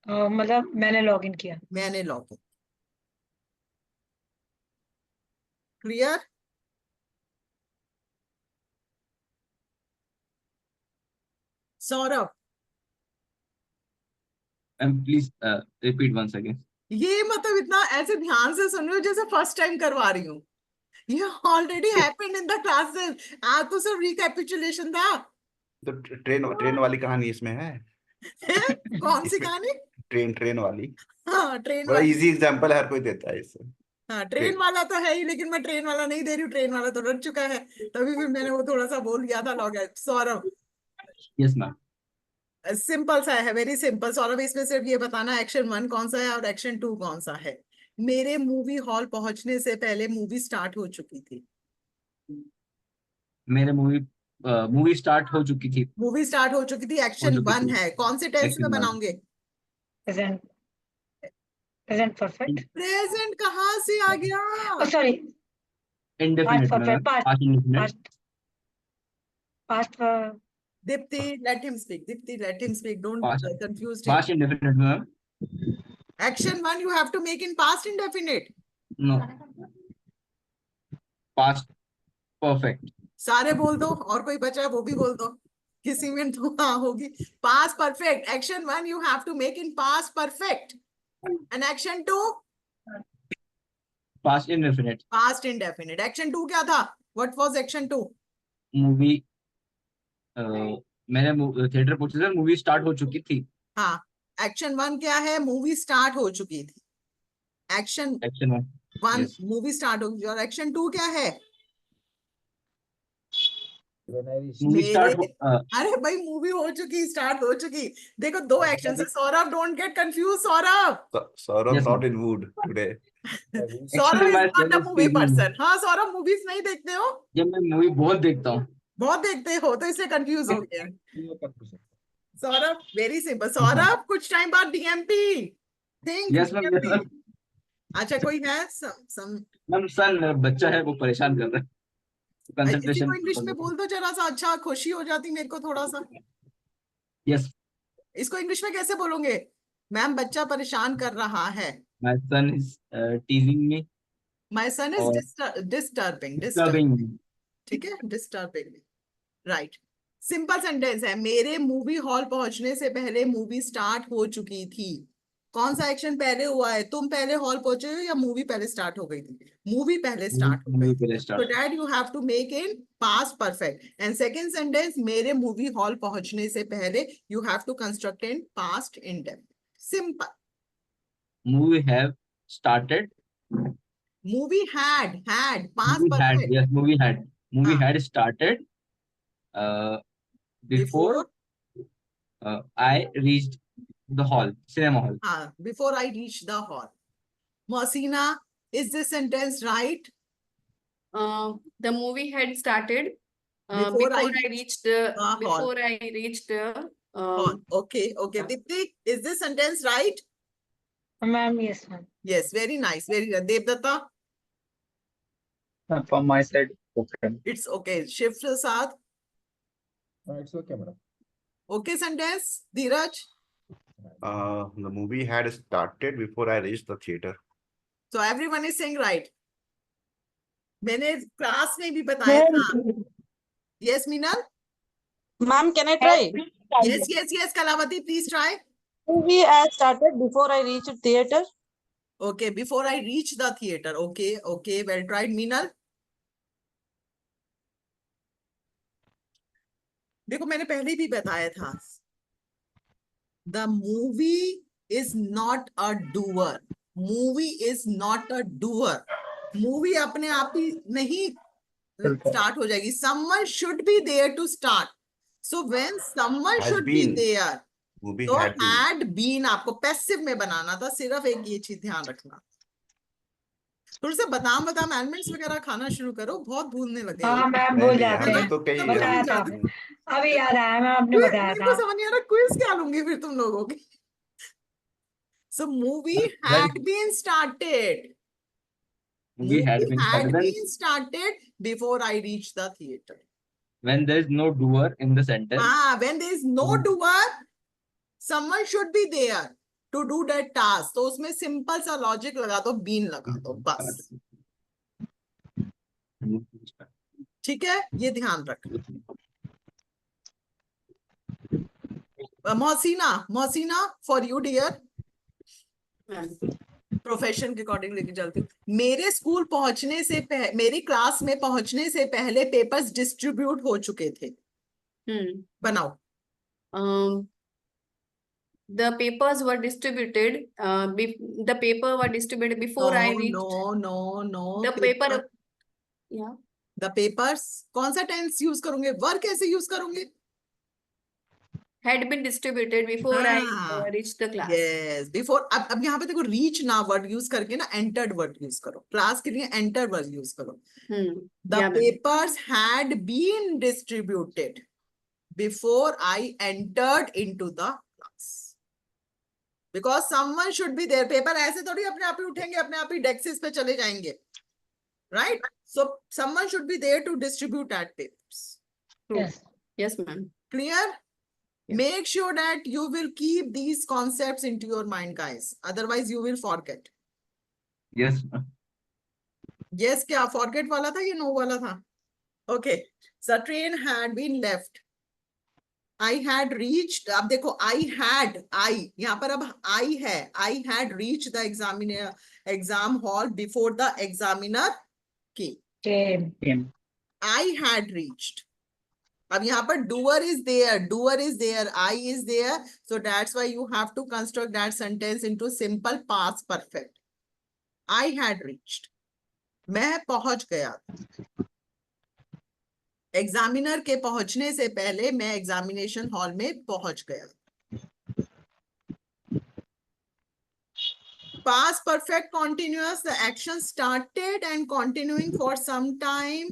मतलब मैंने लॉगिन किया. Clear? Saurabh, please repeat once again. ये मतलब इतना ऐसे ध्यान से सुन रहे हो जैसे फर्स्ट टाइम करवा रही हूँ. ये already happened in the classes. आज तो सिर्फ रिकैपिचुलेशन था. तो ट्रेन वाली कहानी इसमें है. कौन सी कहानी? ट्रेन वाली. हाँ, ट्रेन बड़ा वाली. इजी एग्जांपल हर कोई देता है इससे. हाँ, ट्रेन वाला तो है ही, लेकिन मैं ट्रेन वाला नहीं दे रही हूँ. ट्रेन वाला तो रट चुका है, तभी फिर मैंने वो थोड़ा सा बोल दिया था log out. Saurabh, yes ma'am. Simple सा है, वेरी सिंपल. सौरभ, इसमें सिर्फ ये बताना एक्शन 1 कौन सा है और एक्शन 2 कौन सा है. मेरे मूवी हॉल पहुंचने से पहले मूवी स्टार्ट हो चुकी थी. मेरे मूवी स्टार्ट हो चुकी थी. एक्शन 1 है. कौन से टेंस में बनाओगे? Present perfect. प्रेजेंट कहाँ से आ गया? Sorry, indefinite. Past. Dipti, let him speak. Don't confuse him. Past indefinite ma'am. Action 1 you have to make in past indefinite. No. Past perfect. सारे बोल दो, और कोई बचा है वो भी बोल दो, किसी में तो हाँ होगी. Past perfect. Action 1 you have to make in past perfect. And action 2 Past indefinite. past indefinite. Action 2 क्या था? What was action 2? मूवी मैंने थिएटर पहुंचे थे, मूवी स्टार्ट हो चुकी थी. हाँ. Action 1 क्या है? मूवी स्टार्ट हो चुकी थी. Action action 1. 1 Yes. Movie start हो गई. और action 2 क्या है? मूवी स्टार्ट अरे भाई मूवी हो चुकी, स्टार्ट हो चुकी. देखो दो एक्शन है. Saurabh don't get confuse. Saurabh Saurabh Yes, not ma'am. in mood today. Saurabh is my not a son is movie teasing me. Person. हाँ सौरभ मूवीज नहीं देखते हो? जब मैं मूवी बहुत देखता हूँ. बहुत देखते हो तो इसलिए कंफ्यूज हो गया. Saurabh very simple. सौरभ कुछ टाइम बाद DMP. Think yes ma'am, yes ma'am. अच्छा कोई है सम मैम सन मेरा बच्चा है, वो परेशान कर रहा है. इसी कंसंट्रेशन. को इंग्लिश में बोल दो जरा सा. अच्छा खुशी हो जाती मेरे को थोड़ा सा. यस. इसको इंग्लिश में कैसे बोलोगे? मैम बच्चा परेशान कर रहा है. My son is टीजिंग me. My son is और डिस्टर्बिंग. Disturbing me. ठीक है, डिस्टर्बिंग. राइट. सिंपल सेंटेंस है. मेरे मूवी हॉल पहुंचने से पहले मूवी स्टार्ट हो चुकी थी. कौन सा एक्शन पहले हुआ है? तुम पहले हॉल पहुंचे हो या मूवी पहले स्टार्ट हो गई थी? मूवी पहले स्टार्ट हो मूवी गई. पहले So start. that you have to make in past perfect. And second sentence, मेरे मूवी हॉल पहुंचने से पहले you have to construct in past indefinite. Simple. Movie have started. Movie had past Movie had, perfect. yes, movie हाँ. had started before I reached the hall, cinema hall. हाँ, before I reach the hall. Mohsina, is this sentence right? The movie had started Before I I reached the hall. before I reached the Hall. Okay. Dipti, is this sentence right? Ma'am, yes, ma'am. Yes, very nice. Very good. Devdatta, From my side, okay. it's okay. Shiv Prasad, It's okay, madam. okay sentence. Dheeraj, The movie had started before I reached the theater. so everyone is saying right. मैंने class में भी बताया था. Yes, Meenal? Ma'am, can I try? Yes, Kalavati, please try. Movie I started before I reached theater. Okay, before I reach the theater. Okay, well tried, Meenal. देखो मैंने पहले भी बताया था. The movie is not a doer. Movie is not a doer. Movie अपने आप ही नहीं start हो जाएगी. Someone should be there to start. So when someone Has should be been. there, Movie तो had been. had been आपको passive में बनाना था. सिर्फ एक ये चीज ध्यान रखना. थोड़ा सा बादाम एलिमेंट्स वगैरह खाना शुरू करो. बहुत भूलने लगे हो. हाँ मैम नहीं भूल नहीं जाते हमें हैं. तो कहीं बताया हम- था. हम्म, अभी याद आया मैम, आपने बताया मेरे था. को समझ नहीं आ रहा क्विज क्या लूंगी फिर तुम लोगों की. So movie had been started. Movie had been started before I reached the theater. When there is no doer in the sentence. When there is no doer, someone should be there to do that task. तो उसमें simple सा logic लगा दो, been लगा दो, बस. ठीक है, ये ध्यान रखना. Mohsina, for you dear. Profession के अकॉर्डिंग लेके चलती हूँ. मेरे स्कूल पहुंचने से मेरी क्लास में पहुंचने से पहले पेपर्स डिस्ट्रीब्यूट हो चुके थे. बनाओ. The papers were distributed. The paper were distributed before I reached. No. The paper. Yeah. The papers. कौन सा टेंस यूज करोगे? वर्ब कैसे यूज करोगे? Had been distributed before I हाँ. reached the class. Yes, before. अब यहाँ पे देखो reach ना वर्ड यूज करके ना entered वर्ड यूज करो. क्लास के लिए enter वर्ड यूज करो. The Yeah, ma'am. papers had been distributed before I entered into the class. Because someone should be there. Paper ऐसे थोड़ी अपने आप ही उठेंगे, अपने आप ही डेस्क पे चले जाएंगे. Right? So someone should be there to distribute that papers. Yes. Yes, ma'am. Clear? Yes. Make sure that you will keep these concepts into your mind, guys. Otherwise, you will forget. Yes, ma'am. Yes, क्या forget वाला था या no वाला था? Okay. The train had been left. I had reached. अब देखो I यहाँ पर अब I है. I had reached the exam hall before the examiner came. Same. Same. I had reached. अब यहाँ पर doer is there, I is there. So that's why you have to construct that sentence into simple past perfect. I had reached. मैं पहुंच गया. Examiner के पहुंचने से पहले मैं एग्जामिनेशन हॉल में पहुंच गया. Past perfect continuous, the action started and continuing for some time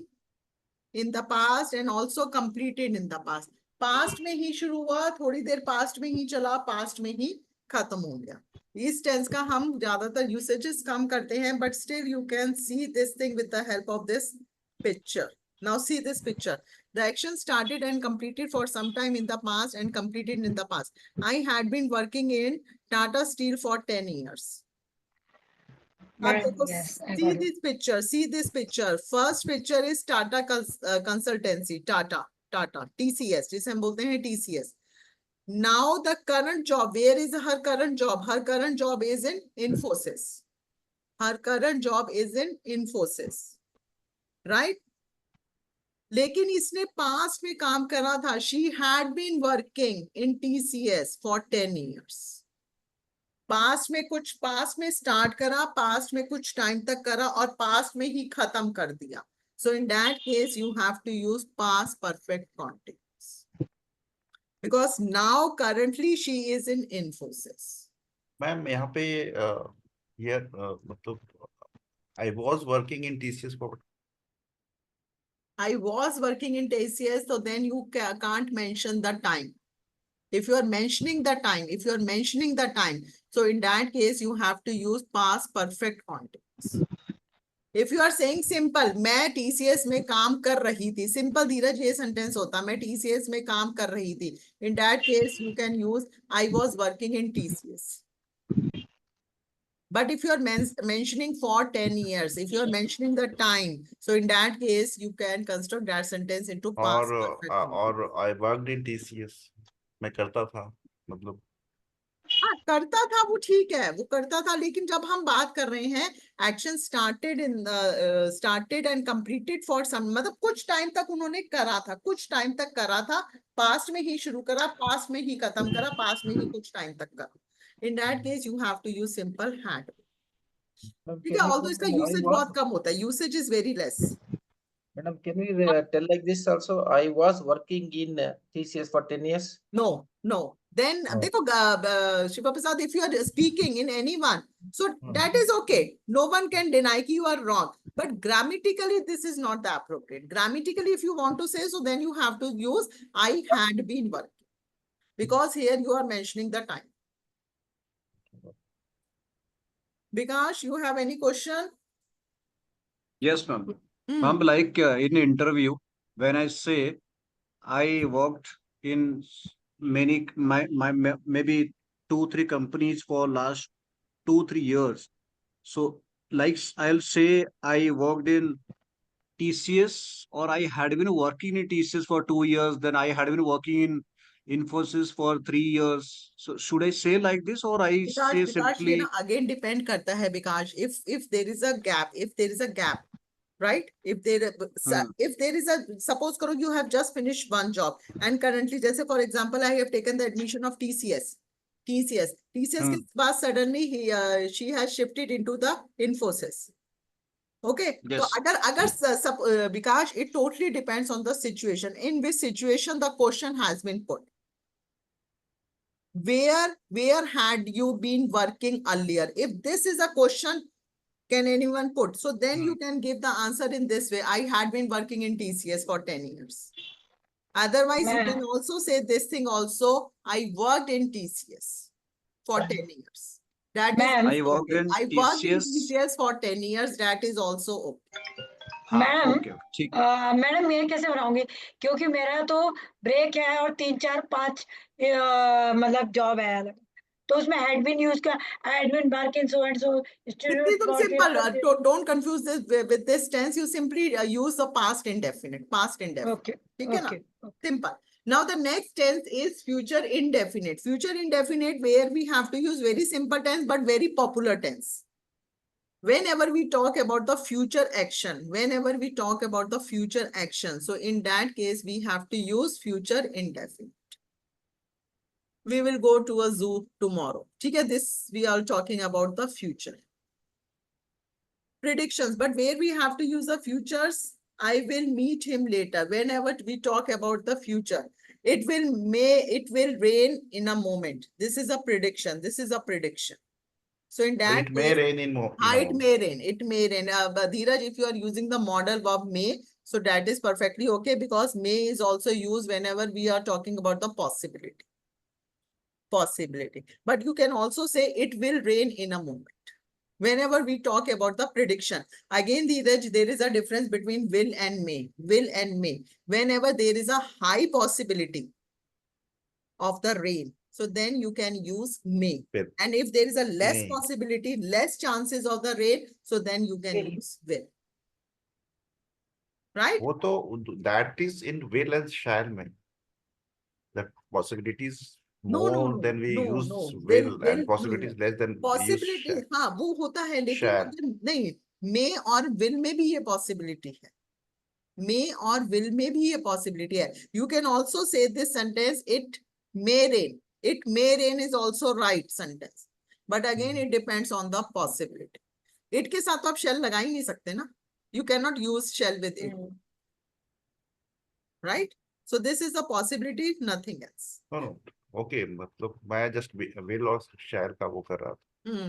in the past and also completed in the past. Past में ही शुरू हुआ, थोड़ी देर past में ही चला, past में ही खत्म हो गया. इस टेंस का हम ज्यादातर usages कम करते हैं, but still you can see this thing with the help of this picture. Now see this picture. The action started and completed for some time in the past and completed in the past. I had been working in Tata Steel for 10 years. अब देखो, Yes, I see got it. this picture, see this picture. First picture is Tata Consultancy, Tata, TCS, जिसे हम बोलते हैं TCS. Now the current job, where is her current job? Her current job is in Infosys. Her current job is in Infosys, right? लेकिन इसने past में काम करा था. She had been working in TCS for 10 years. Past में कुछ past में start करा, पास्ट में कुछ टाइम तक करा और पास्ट में ही खत्म कर दिया. So in that case you have to use past perfect continuous because now currently she is in Infosys. Ma'am यहाँ पे मतलब I was working in TCS for I was working in TCS, so then you can't mention the time. If you are mentioning the time, so in that case, you have to use past perfect continuous. If you are saying simple, मैं TCS में काम कर रही थी, simple धीरज ये sentence होता, मैं TCS में काम कर रही थी. In that case, you can use I was working in TCS. But if you are mentioning for 10 years, if you are mentioning the time, so in that case, you can construct that sentence into past perfect continuous. or I worked in TCS. मैं करता था, मतलब हाँ करता था, वो ठीक है, वो करता था. लेकिन जब हम बात कर रहे हैं action started and completed for some, मतलब कुछ टाइम तक उन्होंने करा था, कुछ टाइम तक करा था, पास्ट में ही शुरू करा, पास्ट में ही खत्म करा, पास्ट में ही कुछ टाइम तक करा. In that case you have to use simple had. ठीक है, ऑल्दो इसका यूसेज बहुत कम होता है, usage is very less. Madam, can we tell like this also? I was working in TCS for 10 years. No. Then देखो Shiva Prasad, if you are speaking in anyone, so that is okay. No one can deny that you are wrong. But grammatically, this is not the appropriate. Grammatically, if you want to say, so then you have to use I had been working. Because here you are mentioning the time. Bikash, you have any question? Yes, ma'am. Ma'am, like in interview, when I say I worked in many maybe 2-3 companies for last 2-3 years. So like I'll say I worked in TCS, or I had been working in TCS for 2 years, then I had been working in Infosys for 3 years. So should I say like this, or I say Bikash, ये simply ना again depend करता है, Bikash. If there is a gap, right? If there is a, suppose करो you have just finished one job and currently, जैसे for example, I have taken the admission of TCS के बाद suddenly she has shifted into the Infosys. Okay, Yes. so agar Bikash, it totally depends on the situation. In which situation the question has been put. Where had you been working earlier? If this is a question, can anyone put? So then you can give the answer in this way. I had been working in TCS for 10 years. Otherwise, you can also say this thing also. I worked in TCS for 10 years. That is Ma'am, I worked in I worked in TCS. TCS for 10 years. That is also okay. हाँ ma'am okay ठीक madam ये कैसे बनाऊंगी, क्योंकि मेरा तो break है और 3 4 5 मतलब जॉब है अलग, तो उसमें एडमिन यूज का, admin working so and so Dipti, तुम simple, student. don't confuse this with this tense. You simply use the past indefinite. Past indefinite. Okay ठीक है ना? Okay Simple. Now the next tense is future indefinite. Future indefinite where we have to use very simple tense but very popular tense. Whenever we talk about the future action, whenever we talk about the future action, so in that case we have to use future indefinite. We will go to a zoo tomorrow. Okay, this we are talking about the future. Predictions, but where we have to use the futures, I will meet him later. Whenever we talk about the future, it will rain in a moment. This is a prediction. This is a prediction. So in that It may case, rain in a it moment. may rain. It may rain. But Dheeraj, if you are using the model verb may, so that is perfectly okay, because may is also used whenever we are talking about the possibility. But you can also say it will rain in a moment. Whenever we talk about the prediction, again, Dheeraj, there is a difference between will and may. Will and may. Whenever there is a high possibility of the rain, so then you can use may. Will. And if there is a less May. possibility, less chances of the rain, so then you can use will. Right? वो तो that is in will and shall may. The possibilities more than we use will and possibilities less than we use Possibility, shall. हाँ वो होता है, लेकिन Shall. अगर नहीं, may और will में भी ये possibility है. May और will में भी ये possibility है. You can also say this sentence, it may rain. It may rain is also right sentence. But again, it depends on the possibility. It के साथ तो आप shall लगा ही नहीं सकते ना. You cannot use shall with it. Right? So this is a possibility, nothing else. No. Okay, मतलब मैं just will और shall का वो कर रहा था.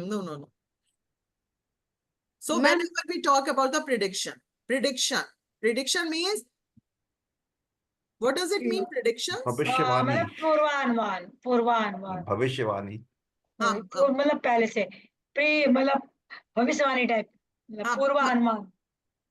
No. So Ma'am. whenever we talk about the prediction means, what does it mean, predictions? भविष्यवाणी. मतलब पूर्वानुमान भविष्यवाणी. मतलब पहले से प्री मतलब भविष्यवाणी टाइप, हाँ, पूर्वानुमान।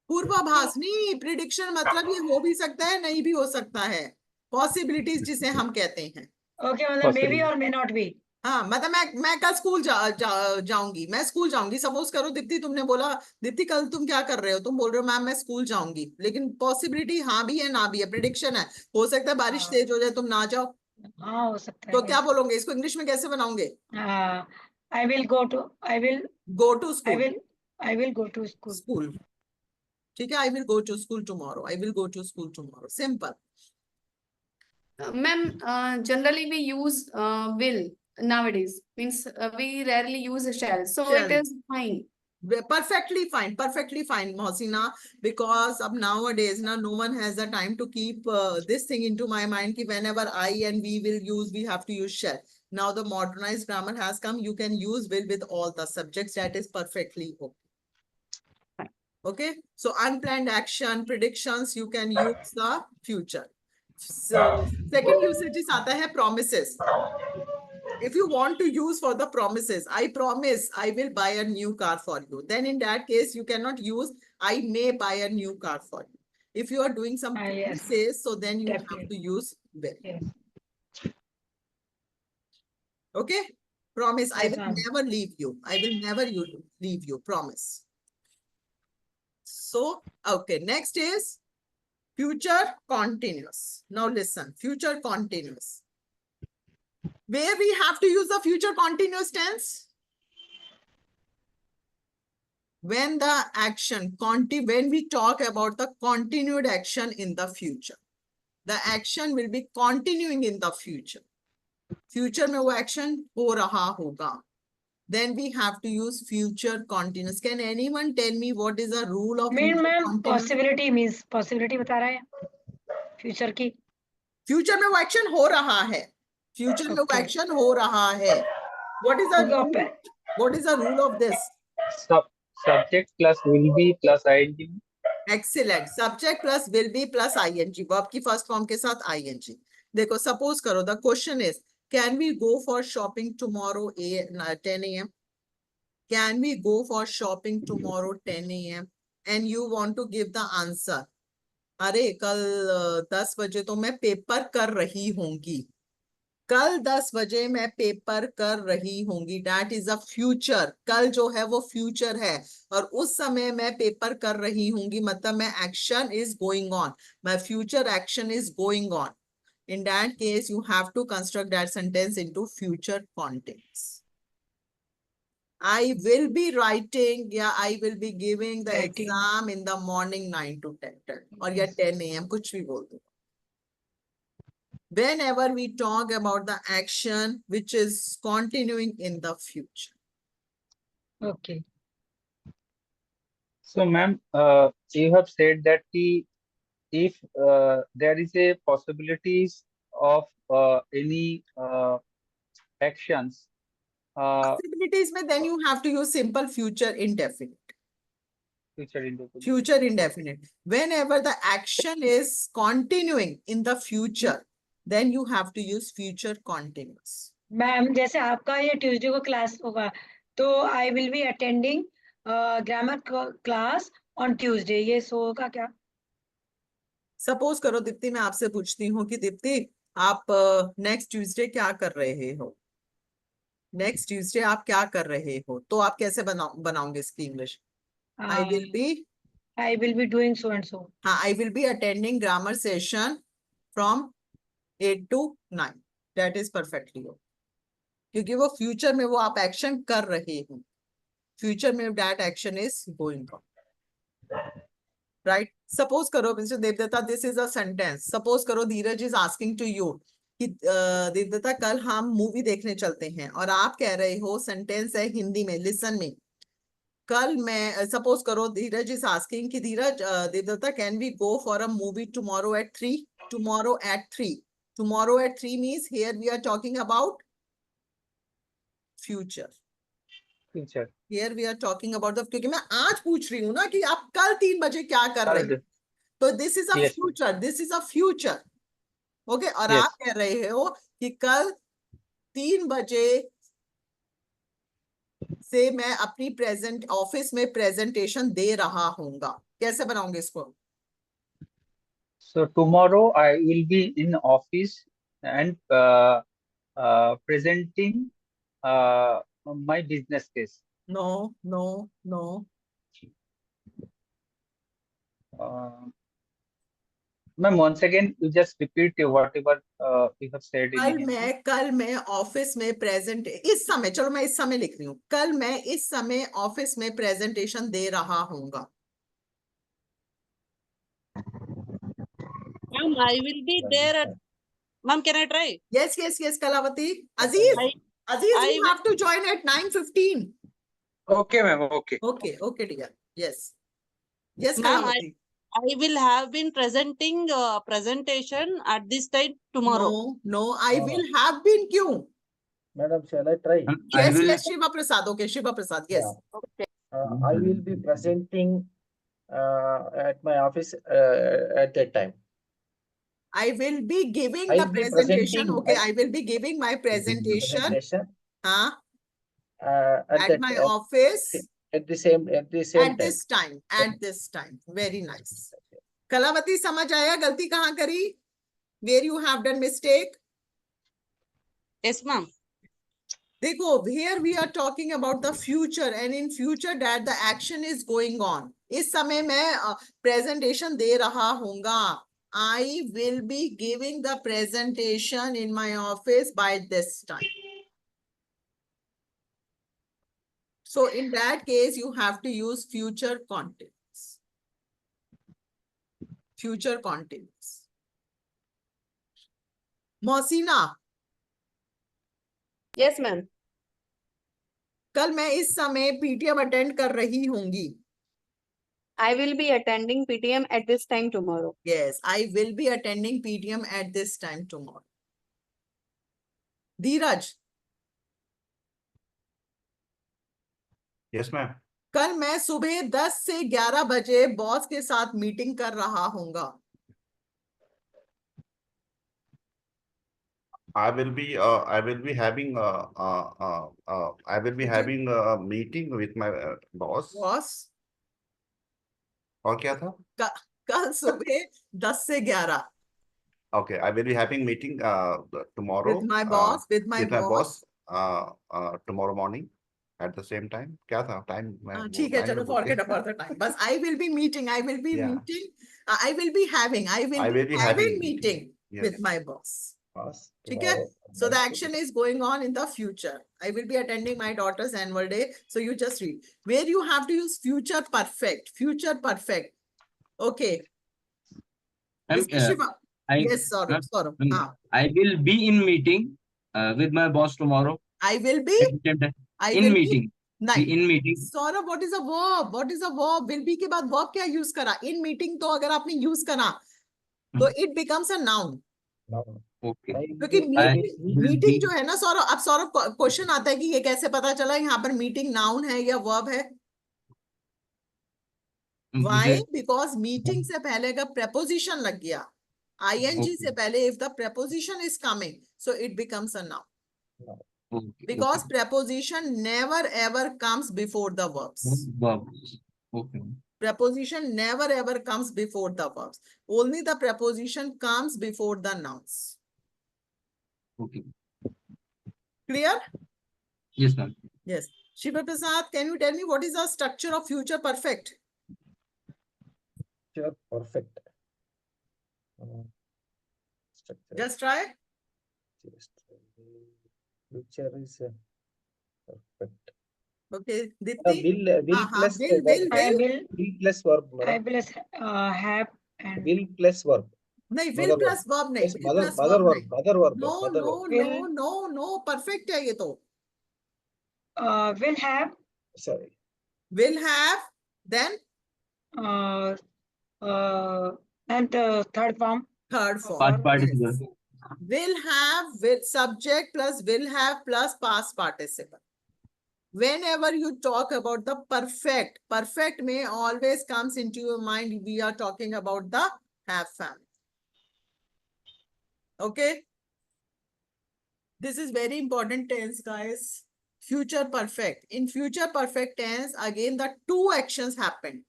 पूर्वाभास नहीं, प्रिडिक्शन मतलब ये हो भी सकता है, नहीं भी हो सकता है, पॉसिबिलिटीज जिसे हम कहते हैं. ओके, मतलब मे बी और मे नॉट बी. हाँ, मतलब मैं कल स्कूल जाऊंगी, मैं स्कूल जाऊंगी. सपोज करो दीप्ति, तुमने बोला दीप्ति कल तुम क्या कर रहे हो, तुम बोल रहे हो मैम मैं स्कूल जाऊंगी, लेकिन पॉसिबिलिटी हाँ भी है ना भी है, प्रिडिक्शन है, हो सकता है बारिश तेज हो जाए, तुम ना जाओ. हाँ हो सकता है. तो क्या बोलोगे इसको, इंग्लिश में कैसे बनाओगे? I will go to school. I will go to school. ठीक है, I will go to school tomorrow. I will go to school tomorrow. Simple. Ma'am, generally we use will nowadays. Means we rarely use shall. So it Shall. is fine. Perfectly fine, Mohsina, because of nowadays now no one has the time to keep this thing into my mind ki whenever I and we will use, we have to use shall. Now the modernized grammar has come, you can use will with all the subjects, that is perfectly okay. Fine. Okay, so unplanned action, predictions, you can use the future. So second usage is aata hai promises. If you want to use for the promises, I promise I will buy a new car for you, then in that case you cannot use I may buy a new car for you. If you are doing some Yes. promises, so then you have Definitely. to use will. Yes. Okay, promise, I Yes, will ma'am. never leave you. I will never leave you, promise. So okay, next is future continuous. Now listen, future continuous. Where we have to use the future continuous tense? When the action, when we talk about the continued action in the future. The action will be continuing in the future. Future में वो action हो रहा होगा. Then we have to use future continuous. Can anyone tell me what is the rule of future ma'am continuous? Possibility means possibility बता रहा है future की. Future में वो एक्शन हो रहा है. फ्यूचर में वो Okay. एक्शन हो रहा है. What is the rule? What is the rule of this? Subject plus will be plus ing. Excellent. Subject plus will be plus ing. verb की first form के साथ ing. देखो, suppose करो, the question is, can we go for shopping tomorrow 10 a.m? Can we go for shopping tomorrow 10 a.m? and you want to give the answer. अरे कल 10 बजे तो मैं पेपर कर रही होंगी. कल 10 बजे मैं पेपर कर रही होंगी. That is a future. कल जो है वो future है और उस समय मैं पेपर कर रही होंगी मतलब मैं action is going on. My future action is going on. In that case, you have to construct that sentence into future context. I will be writing, yeah, I will be giving the Writing. exam in the morning 9 to 10 or yeah 10 a.m. कुछ भी बोल दो. Whenever we talk about the action which is continuing in the future. Okay. So, ma'am, you have said that if there is a possibilities of any actions, Possibilities में then you have to use simple future indefinite. future indefinite. Future indefinite. Whenever the action is continuing in the future, then you have to use future continuous. Ma'am जैसे आपका ये Tuesday को class होगा तो आई will be attending grammar class on Tuesday, ये सो होगा क्या? Suppose करो दीप्ति, मैं आपसे पूछती हूँ कि दीप्ति आप नेक्स्ट ट्यूसडे क्या कर रहे हो? नेक्स्ट ट्यूसडे आप क्या कर रहे हो? तो आप कैसे बनाओगे इसकी English? I will be doing so and so. हाँ, I will be attending grammar session from 8 to 9. That is perfectly okay, क्योंकि वो फ्यूचर में वो आप एक्शन कर रहे हो. फ्यूचर में that action is going on. Right. Suppose करो mister Devdatta, this is a sentence. Suppose करो Dheeraj is asking to you कि देवदत्ता कल हम मूवी देखने चलते हैं और आप कह रहे हो, सेंटेंस है हिंदी में, लिसन में. कल मैं सपोज करो धीरज इज आस्किंग कि Dheeraj Devdatta can we go for a movie tomorrow at 3? Tomorrow at 3. Tomorrow at 3 means here we are talking about future. Future. Here we are talking about the, क्योंकि मैं आज पूछ रही हूँ ना कि आप कल 3 बजे क्या कर रहे हैं, तो this is a Yes. future. This is a future. Okay. और Yes. आप कह रहे हो कि कल 3 बजे से मैं अपनी प्रेजेंट ऑफिस में प्रेजेंटेशन दे रहा हूँगा. कैसे बनाऊंगे इसको? So tomorrow I will be in office and presenting my business case. No. Ma'am, once again, you just repeat whatever you have said in Hindi. कल मैं ऑफिस में प्रेजेंट, इस समय, चलो मैं इस समय लिख रही हूँ, कल मैं इस समय ऑफिस में प्रेजेंटेशन दे रहा हूँगा. Ma'am, I will be there at. Ma'am, can I try? Yes, Kalavati. Aziz, I you have to join at 9:15. Okay, ma'am. Okay. Okay, dear. Yes, Ma'am, Kalavati. I will have been presenting presentation at this time tomorrow. No, I will have been. क्यों? Madam, shall I try? Yes, Shiva Prasad. Okay, Shiva Prasad. Yes. Okay. I will be presenting at my office at that time. I will be giving I'll the be presentation. presenting Okay, I will be giving my presentation. Presentation At my office. at the same At time. this time. Very nice. Kalavati, समझ आया गलती कहाँ करी? Where you have done mistake? Yes, ma'am. देखो, here we are talking about the future and in future that the action is going on. इस समय मैं presentation दे रहा हूँगा. I will be giving the presentation in my office by this time. So in that case, you have to use future continuous. Future continuous. Mosina, Yes, ma'am. कल मैं इस समय PTM attend कर रही होंगी. I will be attending PTM at this time tomorrow. Yes, I will be attending PTM at this time tomorrow. Dheeraj, Yes, ma'am. कल मैं सुबह 10 से 11 बजे बॉस के साथ मीटिंग कर रहा हूँगा. I will be having I will be having a meeting with my boss. Boss, और क्या था? कल सुबह 10 से 11 Okay, I will be having meeting tomorrow with my boss, with my boss tomorrow morning at the same time. क्या था time? मैं वो ठीक है, time चलो में बोल के forget about the time. बस I will be meeting, I will be Yeah. meeting, I will be having meeting Yes. with my boss. Boss, ठीक है? tomorrow, So the boss, action is going on in the future. I will be attending my daughter's annual day. So you just read where you have to use future perfect. Future perfect. Okay. Ma'am, Mr. Shiva. Yes, ma'am, Saurabh. ma'am, I will be in meeting with my boss tomorrow I will be at the same time. I In will meeting. be नहीं. In meeting. Saurabh, what is a verb? What is a verb? Will be के बाद verb क्या use करा? In meeting तो अगर आपने use करा तो it becomes a noun. no. Okay. क्योंकि I meeting will meeting be- जो है ना सौरभ, अब सौरभ क्वेश्चन आता है कि ये कैसे पता चला यहाँ पर मीटिंग नाउन है या वर्ब है? Why? Because मीटिंग से पहले का preposition लग गया, ing Okay. से पहले if the preposition is coming, so it becomes a noun. Okay. Because preposition never ever comes before the verbs. Verbs. Okay. Preposition never ever comes before the verbs. Only the preposition comes before the nouns. Okay. Clear? Yes, ma'am. Yes. Shiva Prasad, can you tell me what is the structure of future perfect? Future perfect. Structure. Just try. Future is perfect. Okay. Dipti? Will plus will, verb. I will. Will plus verb. I madam. will have and Will plus verb. नहीं, Mother will plus verb नहीं, Yes, will plus mother verb verb. नहीं. Mother verb. No, Mother no, verb. no, Will. no, no, perfect है ये तो. Will have Sorry. Will have, then uh, and the third form. third form. Past participle. Yes. Will have with subject plus will have plus past participle. Whenever you talk about the perfect may always comes into your mind. We are talking about the have family. Okay. This is very important tense, guys. Future perfect. In future perfect tense, again, the two actions happened.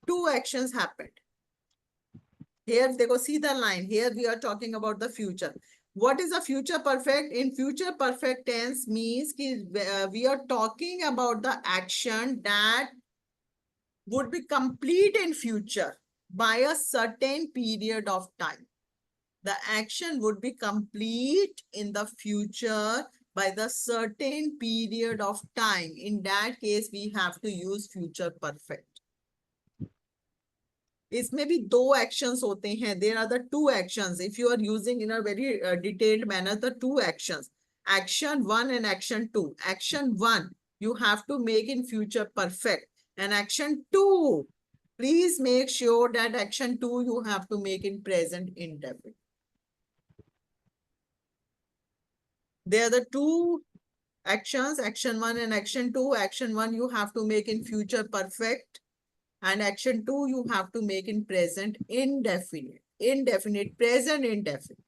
Two actions happened. Here, they go see the line. Here we are talking about the future. What is a future perfect? In future perfect tense means we are talking about the action that would be complete in future by a certain period of time. The action would be complete in the future by the certain period of time. In that case, we have to use future perfect. इसमें भी दो actions होते हैं. There are the two actions. If you are using in a very detailed manner, the two actions. Action 1 and action 2. Action 1, you have to make in future perfect. And action 2, please make sure that action 2 you have to make in present indefinite. They are the two actions, action 1 and action 2. Action 1 you have to make in future perfect. And action 2 you have to make in present indefinite. Indefinite, present indefinite.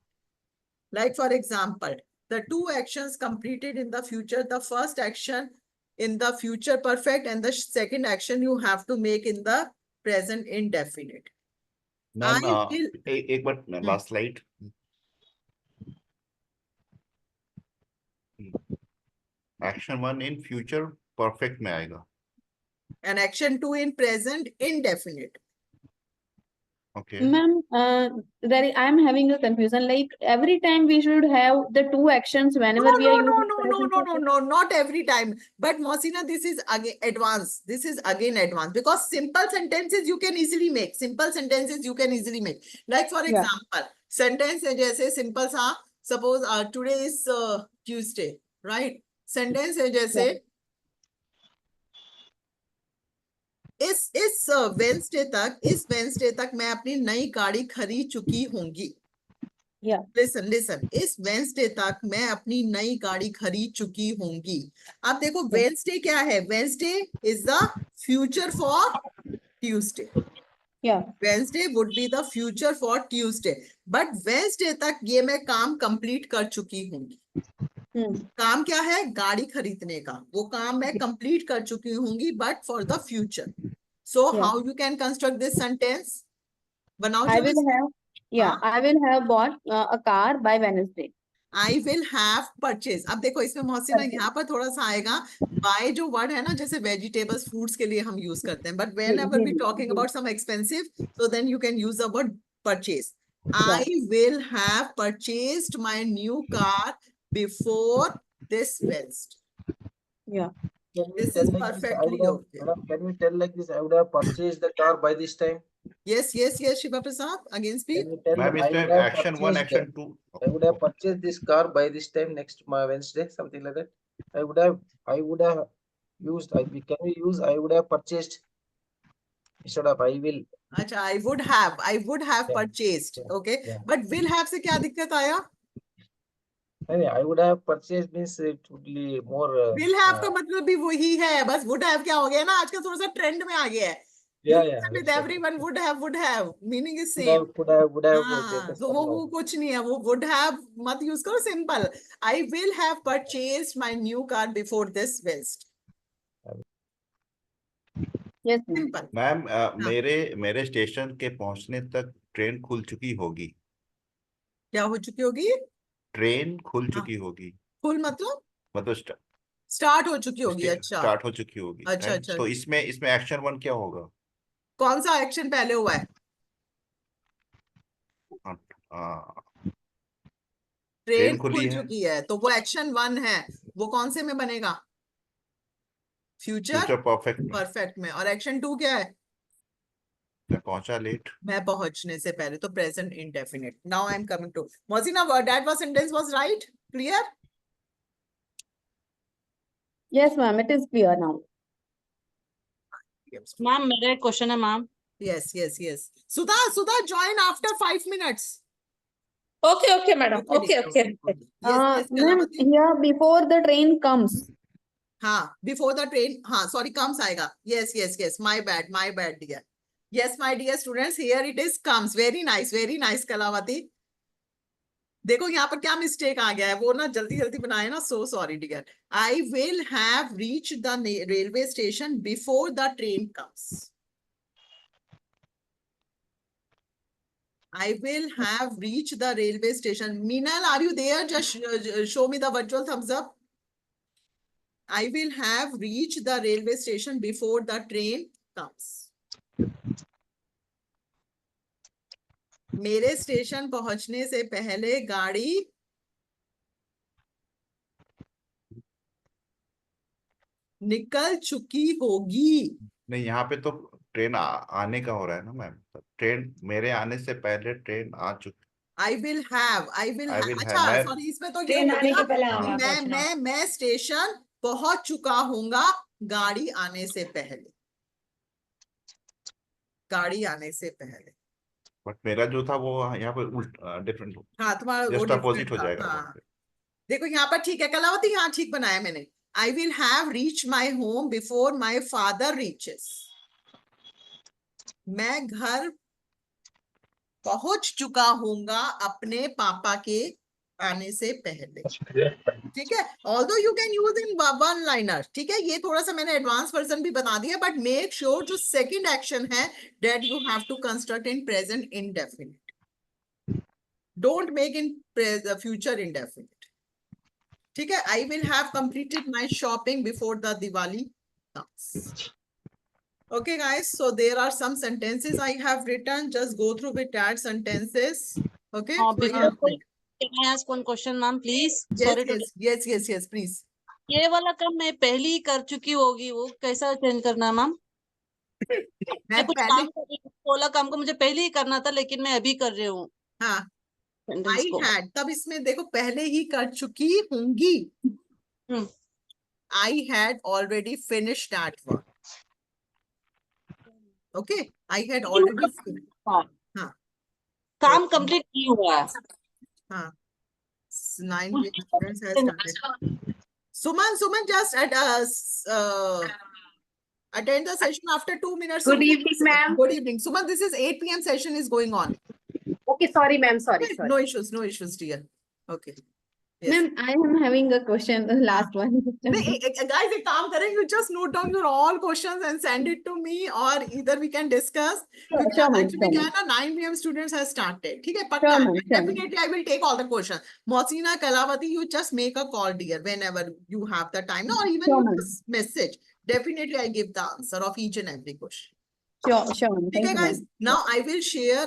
Like for example, the two actions completed in the future, the first action in the future perfect and the second action you have to make in the present indefinite. Ma'am I will. एक बार last slide. Action 1 in future perfect में आएगा. And action 2 in present indefinite. Okay. Ma'am, I'm having a confusion. Like every time we should have the two actions whenever we are using No, not every time. But Mosina, this is again advanced. This is again advanced because simple sentences you can easily make. Simple sentences you can easily make. Like for Yeah. example, sentence है जैसे simple सा. Suppose today is Tuesday, right? Sentence है जैसे इस Wednesday तक मैं अपनी नई गाड़ी खरीद चुकी होंगी. Yeah. Listen. इस वेंसडे तक मैं अपनी नई गाड़ी खरीद चुकी होंगी. अब देखो वेंसडे क्या है? Wednesday is the future for Tuesday. Yeah. Wednesday would be the future for Tuesday. But Wednesday तक ये मैं काम कंप्लीट कर चुकी होंगी. काम क्या है? गाड़ी खरीदने का. वो काम मैं कंप्लीट कर चुकी होंगी but for the future. So Yeah. how you can construct this sentence? बनाओ I जल्दी will से. have, yeah, हाँ. I will have bought a car by Wednesday. I will have purchase. अब देखो इसमें मोहसिना Purchase. यहाँ पर थोड़ा सा आएगा. Buy जो word है ना, जैसे vegetables, fruits के लिए हम use करते हैं. But whenever we talking about some expensive, so then you can use the word purchase. I will have purchased my new car before this Wednesday. Yeah. Can we This tell is like this? I perfectly would have, okay. madam, can we tell like this? I would have purchased the car by this time. Yes, Shiva Prasad. Again speak. Can we tell Ma'am, I would इसमें have action 1, purchased, action 2. I would have purchased this car by this time next Wednesday, something like that. I would have used, can we use I would have purchased instead of I will? अच्छा, I would have Yeah. purchased. Okay. Yeah. But will have से क्या दिक्कत आया? I would have purchased means it would be more. Will have का मतलब भी वही है, बस would have क्या हो गया ना, आजकल थोड़ा सा ट्रेंड में आ गया है. Yeah, You yeah. use it with that's everyone, would have, meaning is Could same. have, could have, would have. हाँ, तो वो कुछ नहीं है, वो would have मत use करो, simple. I will have purchased my new car before this Wednesday. Yes, ma'am. Simple. Ma'am मेरे स्टेशन के पहुंचने तक ट्रेन खुल चुकी होगी. क्या हो चुकी होगी? ट्रेन खुल चुकी होगी. फुल मतलब स्टार्ट हो चुकी होगी. अच्छा, स्टार्ट हो चुकी होगी. अच्छा, अच्छा. तो इसमें एक्शन 1 क्या होगा? कौन सा एक्शन पहले हुआ है? ट्रेन खुल चुकी है, तो वो एक्शन 1 है. वो कौन से में बनेगा? फ्यूचर परफेक्ट में. और एक्शन 2 क्या है? मैं पहुंचा लेट. मैं पहुंचने से पहले, तो present indefinite. Now I am coming to Mohsina, that was sentence was right, clear? Yes, ma'am. It is clear now. Ma'am मेरा एक क्वेश्चन है ma'am. Yes. Sudha join after 5 minutes. Okay, madam. Okay. Yes, Ma'am, here before the train comes. हाँ, before the train, हाँ, sorry, comes आएगा. Yes, my bad dear. Yes, my dear students, here it is comes. Very nice, Kalavati. देखो यहाँ पर क्या mistake आ गया है, वो ना जल्दी बनाए ना, so sorry dear. I will have reached the railway station before the train comes. I will have reached the railway station. Meenal, are you there? Just show me the virtual thumbs up. I will have reached the railway station before the train comes. मेरे station पहुंचने से पहले गाड़ी निकल चुकी होगी. नहीं, यहाँ पे तो ट्रेन आने का हो रहा है ना मैम. ट्रेन मेरे आने से पहले ट्रेन आ चुकी. I will have. अच्छा, सॉरी, इसमें तो ट्रेन आने के पहले आना पहुंचना. मैं स्टेशन पहुंच चुका हूँगा गाड़ी आने से पहले. गाड़ी आने से पहले. बट मेरा जो था वो यहाँ पर डिफरेंट. हाँ, तुम्हारा वो जस्ट अपोजिट हो different जाएगा. था. हाँ. देखो यहाँ पर ठीक है कलावती, यहाँ ठीक बनाया मैंने. I will have reached my home before my father reaches. मैं घर पहुंच चुका हूँगा अपने पापा के आने से पहले. ठीक है. Although you can use in one liner. ठीक है, ये थोड़ा सा मैंने एडवांस वर्जन भी बता दिया, बट मेक श्योर जो सेकंड एक्शन है that you have to construct in present indefinite. Don't make in future indefinite. ठीक है. I will have completed my shopping before the Diwali comes. Okay, guys. So there are some sentences I have written. Just go through with that sentences. Okay. Can I ask one question, ma'am, please? Yes, please. ये वाला काम मैं पहले ही कर चुकी होगी, वो कैसा चेंज करना है मैम? मैं कुछ काम कर रही हूँ, वाला काम को मुझे पहले ही करना था, लेकिन मैं अभी कर रही हूँ. हाँ. I had, तब इसमें देखो पहले ही कर चुकी होंगी. I had already finished that work. Okay. I had already finished. हाँ. काम कंप्लीट नहीं हुआ है. हाँ. 9 students has started. Suman, just attend the session after 2 minutes. Good evening, ma'am. Good evening. Suman, this is 8 p.m. session is going on. Okay, sorry, ma'am. Sorry. No issues, dear. Okay. Yes. Ma'am, I am having a question, the last one. Guys, एक काम करें, you just note down your all questions and send it to me, or either we can discuss. Sure, ma'am, Actually, sure, क्या है ना, 9 PM students have started. ठीक है, Sure, पक्का. ma'am, sure, ma'am. Definitely, I will take all the questions. Mosina, Kalavati, you just make a call, dear, whenever you have the time, or even Sure, you ma'am. just message. Definitely, I give the answer of each and every question. Sure, ma'am. Okay, Thank you, guys. ma'am. Now I will share